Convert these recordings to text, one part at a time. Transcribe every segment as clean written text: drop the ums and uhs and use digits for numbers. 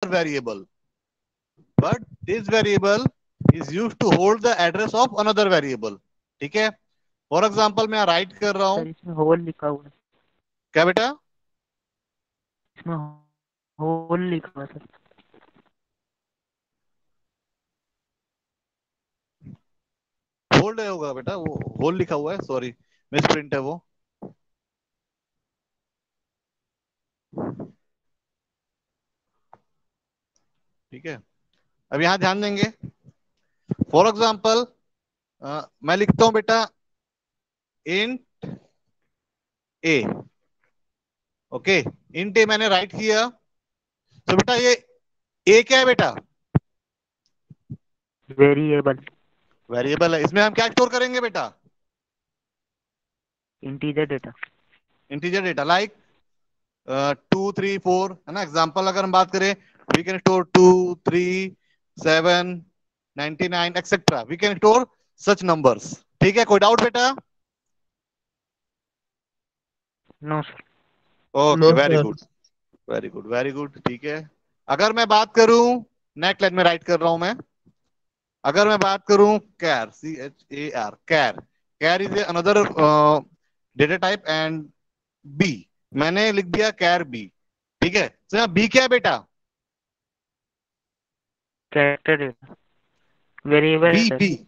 variable, but this variable is used to hold the address of another variable. ठीक है, for example मैं right कर रहा हूँ, सर इसमें होल लिखा हुआ है, क्या बेटा? इसमें होल लिखा हुआ है सर। होल्ड होगा बेटा, वो होल लिखा हुआ है, सॉरी मिस प्रिंट है वो। ठीक है, अब यहां ध्यान देंगे, फॉर एग्जाम्पल मैं लिखता हूं बेटा इंट ए। ओके, इंट ए मैंने राइट किया, तो बेटा ये ए क्या है बेटा? वेरिएबल, वेरिएबल है, इसमें हम क्या स्टोर करेंगे बेटा? Integer data. Integer data, like 2 3 4 है ना। एग्जाम्पल अगर हम बात करें, we can store 2 3 7 99 etcetera, we can store such numbers. ठीक है, कोई डाउट बेटा? No sir. Okay, no very sir. Good, very good, very good. ठीक है, अगर मैं बात करूं, नेक्स्ट लाइन में राइट कर रहा हूं मैं, अगर मैं बात करूं कैर, CHAR, char, char is another data type and B, मैंने लिख दिया कैर बी। ठीक है, तो बी क्या है बेटा? कैरेक्टर डेटा, वेरिएबल है b, sir. B,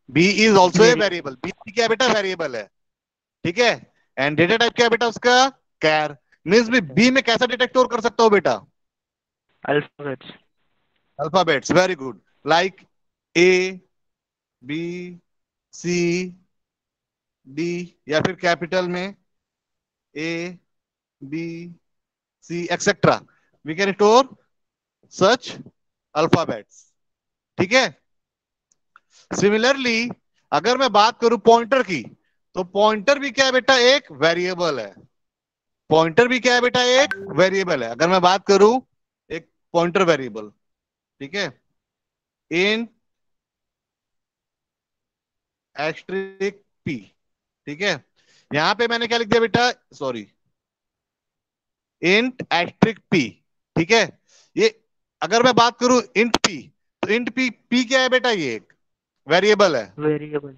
b is also a very variable, b क्या है बेटा? वेरिएबल है। ठीक है, एंड डेटा टाइप क्या है बेटा उसका? कैर। मीन्स भी बी में कैसा डेटा स्टोर कर सकता हो बेटा? Alphabets. Alphabets, very good, like A, B, C, D, या फिर कैपिटल में A, B, C etcetera, we can store such alphabets. ठीक है, सिमिलरली अगर मैं बात करूं पॉइंटर की, तो पॉइंटर भी क्या है बेटा? एक वेरिएबल है। पॉइंटर भी क्या है बेटा? एक वेरिएबल है। अगर मैं बात करूं एक पॉइंटर वेरिएबल, ठीक है, इन एस्ट्रिक पी। ठीक है, यहां पे मैंने क्या लिख दिया बेटा? Sorry, int asterisk p. ठीक है, ये अगर मैं बात करूं इंट पी, तो इंट पी, पी क्या है बेटा? ये एक वेरिएबल है। वेरिएबल।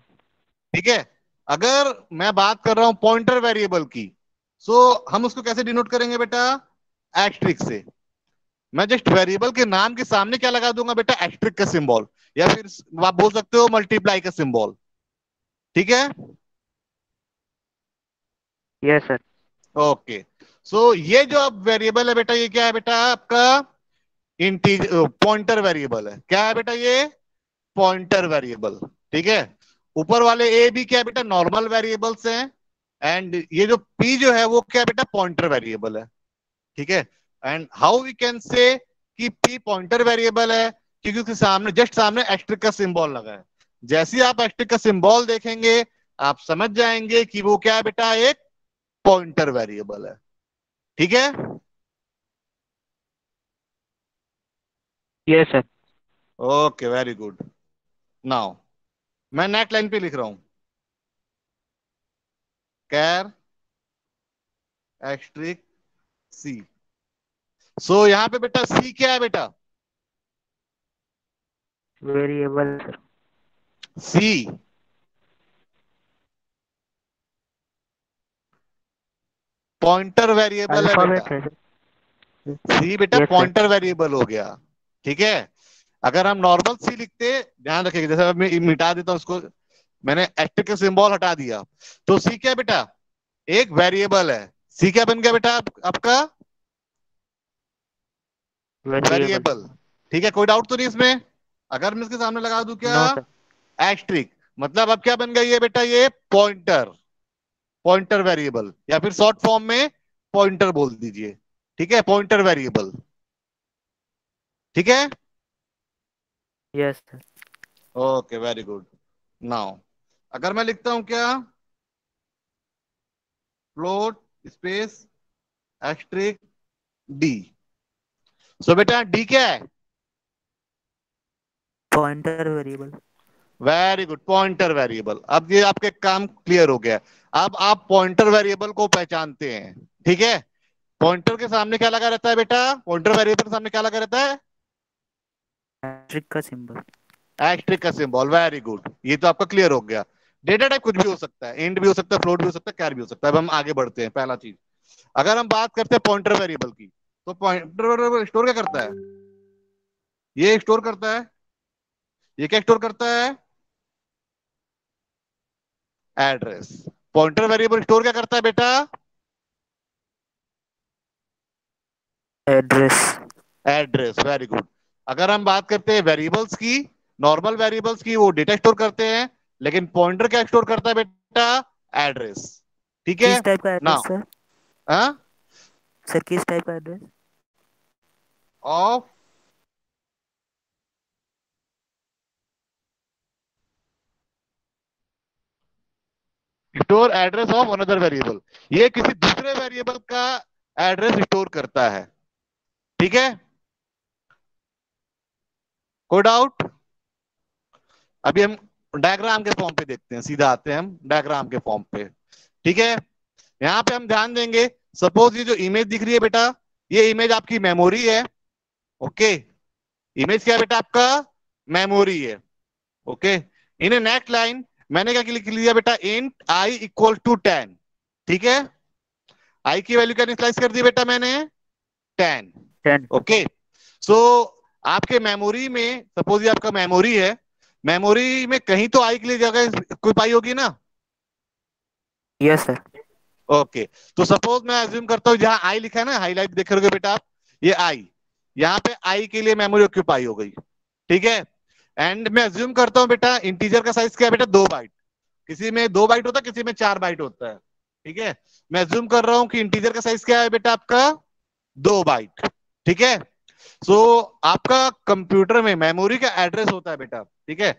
ठीक है, अगर मैं बात कर रहा हूं पॉइंटर वेरिएबल की, सो हम उसको कैसे डिनोट करेंगे बेटा? एस्ट्रिक से। मैं जस्ट वेरिएबल के नाम के सामने क्या लगा दूंगा बेटा? एस्ट्रिक का सिंबल, या फिर आप बोल सकते हो मल्टीप्लाई का सिंबल। ठीक है, यस सर। ओके। सो ये जो अब वेरिएबल है बेटा, ये क्या है बेटा? आपका इंटीज पॉइंटर वेरिएबल है। क्या है बेटा? ये पॉइंटर वेरिएबल। ठीक है, ऊपर वाले ए भी क्या है बेटा? नॉर्मल वेरिएबल्स हैं, एंड ये जो पी जो है वो क्या है बेटा? पॉइंटर वेरिएबल है। ठीक है, and how we can say कि पी पॉइंटर वेरिएबल है? क्योंकि उसके सामने, जस्ट सामने एस्ट्रिक का सिंबल लगा है। जैसे ही आप एस्ट्रिक का सिंबल देखेंगे, आप समझ जाएंगे कि वो क्या है बेटा? एक पॉइंटर वेरिएबल है। ठीक है, yes sir. Okay, very good. Now मैं नेक्स्ट लाइन पे लिख रहा हूं, कैर एस्ट्रिक सी। सो यहां पे बेटा सी क्या है बेटा? Variable sir. C pointer variable है बेटा। अल्फाबेट है सर। सी बेटा यस सर। पॉइंटर वेरिएबल हो गया। ठीक है, अगर हम नॉर्मल सी लिखते, ध्यान रखिएगा, जैसे मैं मिटा देता हूं उसको, मैंने एस्ट्रिक का सिंबल हटा दिया, तो सी क्या बेटा? एक वेरिएबल है। सी क्या बन गया बेटा आपका? वेरिएबल। वेरिएबल। ठीक है, कोई डाउट तो नहीं इसमें? अगर मैं इसके सामने लगा दूं क्या? No sir. एस्ट्रिक, मतलब अब क्या बन गई है बेटा? ये पॉइंटर, पॉइंटर वेरिएबल, या फिर शॉर्ट फॉर्म में पॉइंटर बोल दीजिए। ठीक है, पॉइंटर वेरिएबल। ठीक है, yes sir. Okay, very good. Now अगर मैं लिखता हूं क्या? Float space asterisk D. So बेटा डी क्या है? Pointer variable. Very good, pointer variable. अब ये आपके काम क्लियर हो गया। अब आप पॉइंटर वेरिएबल को पहचानते हैं। ठीक है, पॉइंटर के सामने क्या लगा रहता है बेटा? पॉइंटर वेरिएबल के सामने क्या लगा रहता है? एस्ट्रिक का सिंबल। एस्ट्रिक का सिंबल, वेरी गुड, ये तो आपका क्लियर हो गया। डेटा टाइप कुछ भी हो सकता है, इंट भी हो सकता है, फ्लोट भी हो सकता है, कैर भी हो सकता है। अब हम आगे बढ़ते हैं। पहला चीज, अगर हम बात करते हैं पॉइंटर वेरिएबल की, तो पॉइंटर स्टोर क्या करता है? ये स्टोर करता है, ये क्या स्टोर करता है? एड्रेस। पॉइंटर वेरिएबल स्टोर क्या करता है बेटा? एड्रेस। Address, very good. अगर हम बात करते हैं वेरिएबल्स की, नॉर्मल वेरिएबल्स की, वो डेटा स्टोर करते हैं, लेकिन पॉइंटर क्या स्टोर करता है बेटा? एड्रेस। ठीक है किस टाइप का ना? Address sir? हाँ, सर किस टाइप का address? Of store address of another variable, ये किसी दूसरे वेरिएबल का एड्रेस स्टोर करता है। ठीक है, कोई डाउट? अभी हम डायग्राम के फॉर्म पे देखते हैं, सीधा आते हैं हम डायग्राम के फॉर्म पे। ठीक है, यहाँ पे हम ध्यान देंगे, सपोज ये जो इमेज दिख रही है बेटा, ये इमेज आपकी मेमोरी है। ओके, इमेज क्या है बेटा आपका? मेमोरी है। ओके, इन नेक्स्ट लाइन मैंने क्या लिख लिया बेटा? Int i equal to 10। ठीक है, आई की वैल्यू क्या इनिशियलाइज कर दी बेटा मैंने? 10। 10। ओके, सो आपके मेमोरी में, सपोज ये आपका मेमोरी है, मेमोरी में कहीं तो आई के लिए जगह कोई पाई होगी ना? Yes sir. ओके, तो सपोज मैं अज्यूम करता हूँ जहां आई लिखा है ना, हाईलाइट देख रहे हो बेटा आप, ये आई, यहाँ पे आई के लिए मेमोरी ऑक्यूपाई हो गई। ठीक है, एंड मैं अज्यूम करता हूँ बेटा इंटीजर का साइज क्या है बेटा? 2 बाइट। किसी में 2 बाइट होता है, किसी में 4 बाइट होता है। ठीक है, मैं अज्यूम कर रहा हूँ कि इंटीजर का साइज क्या है बेटा आपका? 2 बाइट। ठीक है, सो आपका कंप्यूटर में मेमोरी का एड्रेस होता है बेटा। ठीक है,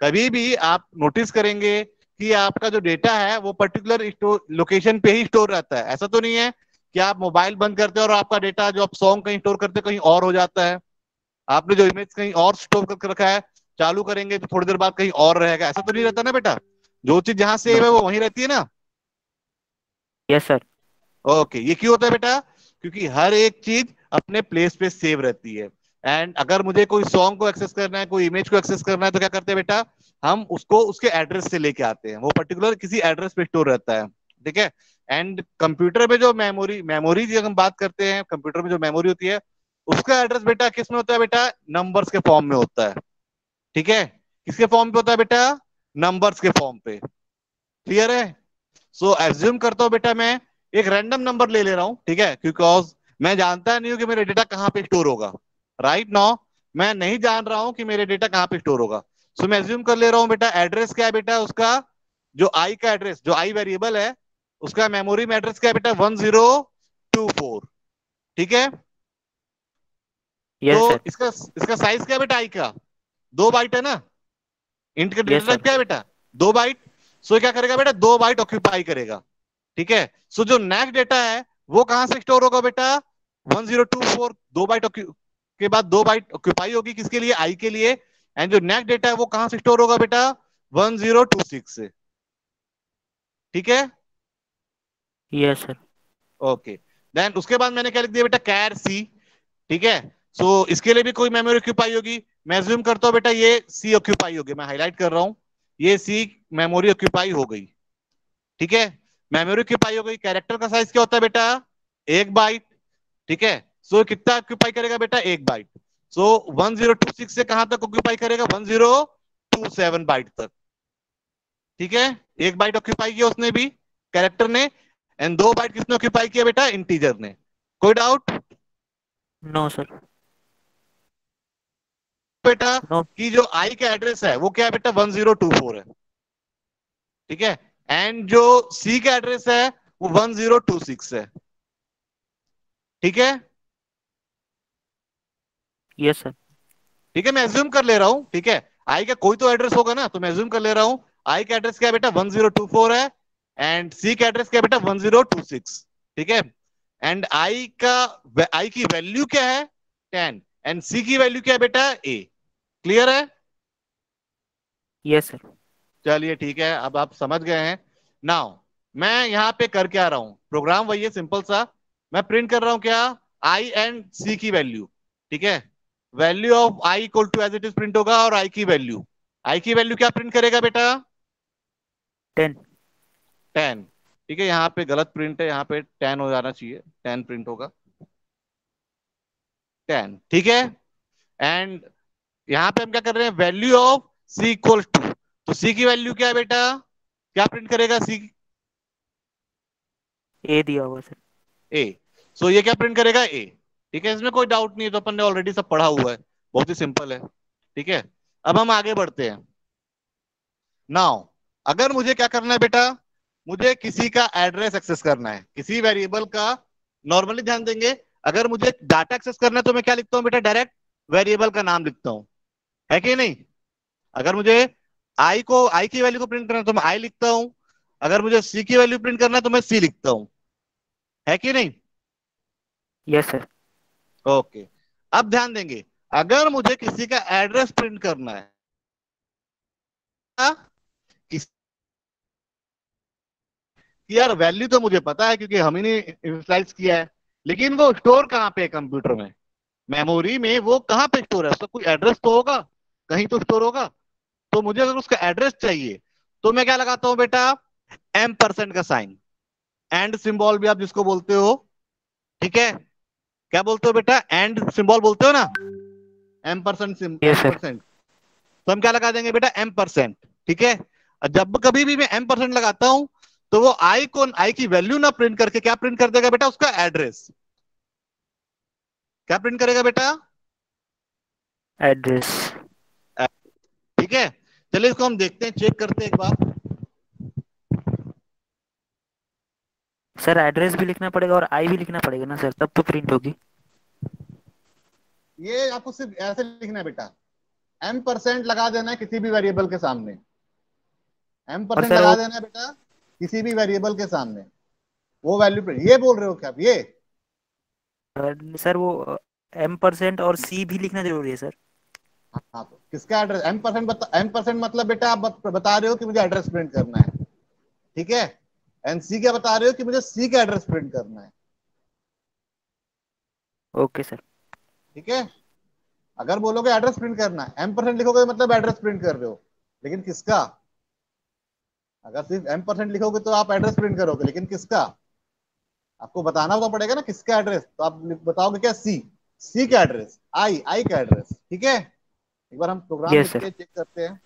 कभी भी आप नोटिस करेंगे कि आपका जो डेटा है वो पर्टिकुलर लोकेशन पे ही स्टोर रहता है। ऐसा तो नहीं है कि आप मोबाइल बंद करते हैं और आपका डेटा जो आप सॉन्ग कहीं स्टोर करते हैं कहीं और हो जाता है, आपने जो इमेज कहीं और स्टोर करके रखा है, चालू करेंगे तो थोड़ी देर बाद कहीं और रहेगा। ऐसा तो नहीं रहता ना बेटा, जो चीज जहां सेव नो। है वो वहीं रहती है ना? Yes sir. ओके, ये क्यों होता है बेटा? क्योंकि हर एक चीज अपने प्लेस पे सेव रहती है। एंड अगर मुझे कोई सॉन्ग को एक्सेस करना है, कोई इमेज को एक्सेस करना है, तो क्या करते हैं बेटा? हम उसको उसके एड्रेस से लेके आते हैं, वो पर्टिकुलर किसी एड्रेस पे स्टोर रहता है। ठीक है, एंड कंप्यूटर में जो मेमोरी मेमोरी जब हम बात करते हैं, कंप्यूटर में जो मेमोरी होती है, उसका एड्रेस बेटा किस में होता है बेटा? नंबर्स के फॉर्म में होता है। ठीक है, किसके फॉर्म पे होता है बेटा? नंबर्स के फॉर्म पे। क्लियर है? सो एज्यूम करता हूं बेटा मैं एक रैंडम नंबर ले ले रहा हूं। ठीक है, बिकॉज मैं जानता नहीं हूं कि मेरे डेटा कहाँ पे स्टोर होगा। राइट नाउ मैं नहीं जान रहा हूं कि मेरे डेटा कहाँ पे स्टोर होगा। सो मैं एज्यूम कर ले रहा हूं बेटा एड्रेस क्या है बेटा उसका? जो आई का एड्रेस, जो आई वेरिएबल है, उसका मेमोरी में एड्रेस क्या है बेटा? 1024। ठीक है, तो यस सर। इसका इसका साइज क्या है बेटा आई का? 2 बाइट है ना? इंट का डेटा यस टाइप सर। क्या है बेटा? 2 बाइट। सो क्या करेगा बेटा? 2 बाइट ऑक्यूपाई करेगा। ठीक है, सो जो नेक्स्ट डेटा है वो कहां से स्टोर होगा बेटा? 1024। 2 बाइट के बाद 2 बाइट ऑक्यूपाई होगी किसके लिए? आई के लिए। एंड जो नेक्स्ट डेटा है वो कहां से स्टोर होगा बेटा? 1026 से। ठीक है, यस सर। ओके, देन उसके बाद मैंने क्या लिख दिया बेटा? कैर सी। ठीक है, सो इसके लिए भी कोई मेमोरी ऑक्यूपाई होगी। मैं अज्यूम करता हूं बेटा ये सी ऑक्यूपाई होगी, मैं हाईलाइट कर रहा हूं, ये सी मेमोरी ऑक्यूपाई हो गई। ठीक है, मेमोरी ऑक्यूपाई हो गई। कैरेक्टर का साइज क्या होता है बेटा? 1 बाइट। ठीक है, सो कितना ऑक्यूपाई करेगा बेटा? 1 बाइट। सो 1026 से कहां तक ऑक्यूपाई करेगा? 1027 बाइट तक। ठीक है, 1 बाइट ऑक्यूपाई किया उसने भी, कैरेक्टर ने। एंड 2 बाइट किसने ऑक्यूपाई किया बेटा? इंटीजर ने। कोई डाउट नो सर। बेटा? नो। कि जो आई का एड्रेस है वो क्या है बेटा? 1024 है। ठीक है, एंड जो सी का एड्रेस है वो 1026 है। ठीक है, यस सर। ठीक है, मैं एज्यूम कर ले रहा हूं। ठीक है, आई का कोई तो एड्रेस होगा ना, तो मैं एज्यूम कर ले रहा हूं आई का एड्रेस क्या है बेटा? 1024 है। एंड सी का एड्रेस क्या है बेटा? 1026। ठीक है, एंड आई की वैल्यू क्या है? 10। एंड सी की वैल्यू क्या है बेटा? ए। क्लियर है? Yes sir. चलिए ठीक है, अब आप समझ गए हैं। नाउ मैं यहाँ पे कर क्या रहा हूं? प्रोग्राम वही है, सिंपल सा। मैं प्रिंट कर रहा हूं क्या? आई एंड सी की वैल्यू। ठीक है, value of i equal to as it is print होगा, और आई की वैल्यू क्या प्रिंट करेगा बेटा? 10। 10। ठीक है, यहाँ पे गलत प्रिंट है, यहाँ पे 10 हो जाना चाहिए, 10 प्रिंट होगा, 10। ठीक है। एंड यहाँ पे हम क्या कर रहे हैं, value of C equal to, तो सी की वैल्यू क्या है बेटा, क्या प्रिंट करेगा सी? ए दिया होगा सर। ए। सो ये क्या प्रिंट करेगा, ए। ठीक है, इसमें कोई डाउट नहीं है, तो अपन ने ऑलरेडी सब पढ़ा हुआ है, बहुत ही सिंपल है। ठीक है, अब हम आगे बढ़ते हैं। नाउ अगर मुझे क्या करना है बेटा, मुझे किसी का एड्रेस एक्सेस करना है, किसी वेरिएबल का। नॉर्मली ध्यान देंगे, अगर मुझे डाटा एक्सेस करना है तो मैं क्या लिखता हूं बेटा, डायरेक्ट वेरिएबल का नाम लिखता हूं, है कि नहीं? अगर मुझे आई की वैल्यू को प्रिंट करना है तो मैं आई लिखता हूं, अगर मुझे सी की वैल्यू प्रिंट करना है तो मैं सी लिखता हूं, है कि नहीं? Yes sir. ओके। अब ध्यान देंगे, अगर मुझे किसी का एड्रेस प्रिंट करना है, किस यार वैल्यू तो मुझे पता है क्योंकि हम ही ने इनिशियलाइज किया है, लेकिन वो स्टोर कहाँ पे है कंप्यूटर में, मेमोरी में वो कहाँ पे स्टोर है, उसका कोई एड्रेस तो होगा, कहीं तो स्टोर होगा। तो मुझे अगर उसका एड्रेस चाहिए तो मैं क्या लगाता हूँ बेटा, M% का साइन, एंड सिंबल भी आप जिसको बोलते हो। ठीक है, क्या बोलते हो बेटा, एंड सिंबल बोलते हो ना, यस एम सर। परसेंट। तो हम क्या लगा देंगे बेटा, M%। ठीक है, और जब कभी भी मैं M% लगाता हूं तो वो आई की वैल्यू ना प्रिंट करके क्या प्रिंट कर देगा बेटा, उसका एड्रेस। क्या प्रिंट करेगा बेटा? एड्रेस। ठीक है, चलिए इसको हम देखते हैं, चेक करते हैं एक बार। सर एड्रेस भी लिखना पड़ेगा और आई भी लिखना पड़ेगा ना सर, तब तो प्रिंट होगी। ये आपको सिर्फ ऐसे लिखना है बेटा, M% लगा देना है किसी भी वेरिएबल के सामने, एम और परसेंट सर लगा वो देना है बेटा किसी भी वेरिएबल के सामने, वो वैल्यू पे, ये बोल रहे हो क्या आप ये? सर वो M% और सी भी लिखना जरूरी है सर। हाँ, तो किसका एड्रेस, M% मतलब बेटा आप बता रहे हो कि मुझे एड्रेस प्रिंट करना है। ठीक है, एनसी क्या बता रहे हो कि मुझे सी का एड्रेस प्रिंट करना है। Okay sir. ठीक है, अगर बोलोगे एड्रेस प्रिंट करना है, M% लिखोगे मतलब एड्रेस प्रिंट कर रहे हो, लेकिन किसका? अगर सिर्फ M% लिखोगे तो आप एड्रेस प्रिंट करोगे, लेकिन किसका? आपको बताना तो पड़ेगा ना किसका एड्रेस, तो आप बताओगे क्या, सी, सी का एड्रेस, आई का एड्रेस। ठीक है, एक बार हम प्रोग्राम यस लिख सर। के चेक करते हैं।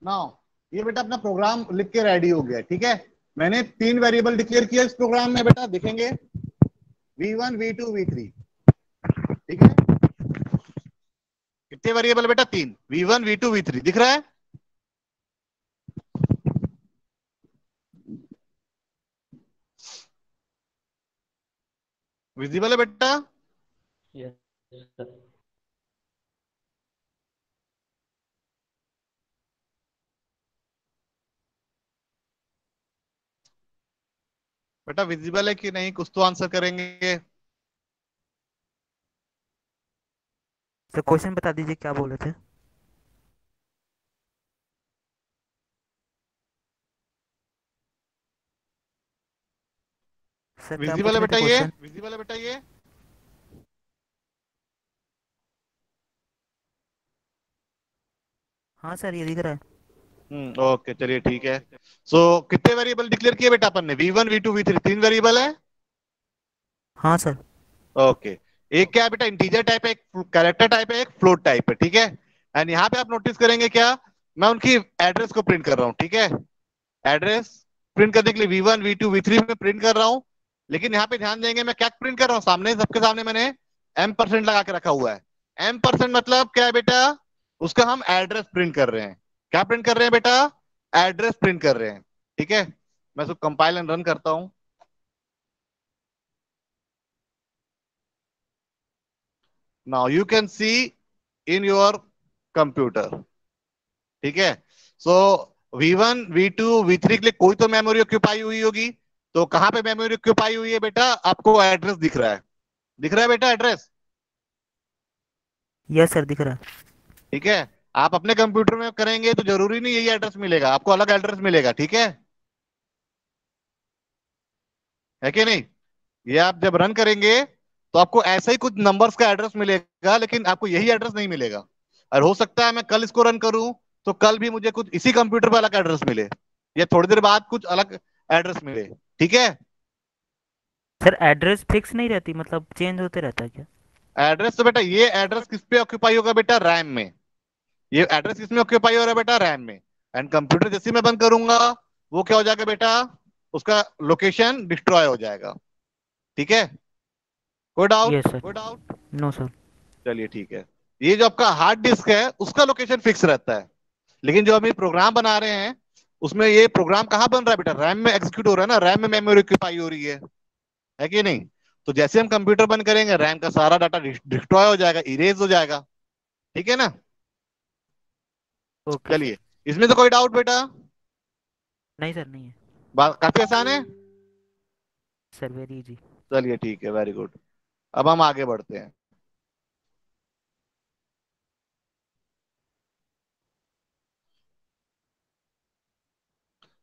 नाउ ये बेटा अपना प्रोग्राम लिख के रेडी हो गया। ठीक है, मैंने 3 वेरिएबल डिक्लेयर किया इस प्रोग्राम में बेटा, दिखेंगे V1 V2 V3। ठीक है, कितने वेरिएबल बेटा, 3, V1 V2 V3 दिख रहा है? विजिबल है बेटा? Yes sir. बेटा विजिबल है कि नहीं, कुछ तो आंसर करेंगे। सर क्वेश्चन बता दीजिए क्या बोल रहे थे। सर क्या विजिबल पूछ है रहे थे बेटा ये, क्वेश्चन। विजिबल है बेटा ये? हाँ सर ये दिख रहा है। ओके चलिए ठीक है। सो कितने वेरिएबल डिक्लेयर किए बेटा अपन ने, V1 V2 V3, 3 वेरिएबल है। हाँ सर। ओके, एक क्या है बेटा, इंटीजर टाइप है, एक कैरेक्टर टाइप है, एक फ्लोट टाइप है, ठीक है। एंड यहाँ पे आप नोटिस करेंगे क्या, मैं उनकी एड्रेस को प्रिंट कर रहा हूँ, ठीक है। एड्रेस प्रिंट करने के लिए V1 V2 V3 में प्रिंट कर रहा हूँ। लेकिन यहाँ पे ध्यान देंगे मैं क्या प्रिंट कर रहा हूँ, सामने सबके सामने मैंने M% लगा के रखा हुआ है। M% मतलब क्या है बेटा, उसका हम एड्रेस प्रिंट कर रहे हैं। क्या प्रिंट कर रहे हैं बेटा, एड्रेस प्रिंट कर रहे हैं, ठीक है। मैं इसको कंपाइल एंड रन करता हूँ। Now you can see in your computer, ठीक है। सो V1 V2 V3 के लिए कोई तो मेमोरी ऑक्यूपाई हुई होगी। तो कहां पे मेमोरी ऑक्यूपाई हुई है बेटा, आपको एड्रेस दिख रहा है, दिख रहा है बेटा एड्रेस, यस सर, दिख रहा है। ठीक है। आप अपने कंप्यूटर में करेंगे तो जरूरी नहीं यही एड्रेस मिलेगा, आपको अलग एड्रेस मिलेगा, ठीक है कि नहीं। ये आप जब रन करेंगे तो आपको ऐसा ही कुछ नंबर्स का एड्रेस मिलेगा, लेकिन आपको यही एड्रेस नहीं मिलेगा। और हो सकता है मैं कल इसको रन करूं तो कल भी मुझे कुछ इसी कंप्यूटर पे अलग एड्रेस मिले, या थोड़ी देर बाद कुछ अलग एड्रेस मिले, ठीक है। सर एड्रेस फिक्स नहीं रहती, मतलब चेंज होते रहता है क्या? एड्रेस तो बेटा, ये एड्रेस किस पे ऑक्यूपाई होगा बेटा, रैम में। ये एड्रेस किस में ऑक्यूपाई हो रहा है बेटा, रैम में। एंड कंप्यूटर जैसे ही मैं बंद करूंगा, वो क्या हो जाएगा बेटा, उसका लोकेशन डिस्ट्रॉय हो जाएगा, ठीक है। कोई yes doubt. Sir. No sir. चलिए ठीक है। ये जो आपका हार्ड डिस्क है उसका लोकेशन फिक्स रहता है, लेकिन जो हम ये प्रोग्राम बना रहे हैं उसमें ये प्रोग्राम कहाँ बन रहा है बेटा, रैम में एग्जीक्यूट हो रहा है ना, रैम में मेमोरी ऑक्यूपाई हो रही है कि नहीं। तो जैसे हम कंप्यूटर बंद करेंगे रैम का सारा डाटा डिस्ट्रॉय हो जाएगा, इरेज हो जाएगा, ठीक है ना। Okay sir. चलिए, इसमें तो कोई डाउट बेटा, नहीं सर, नहीं है। बात काफी आसान है। Sir very easy. चलिए ठीक है, वेरी गुड। अब हम आगे बढ़ते हैं।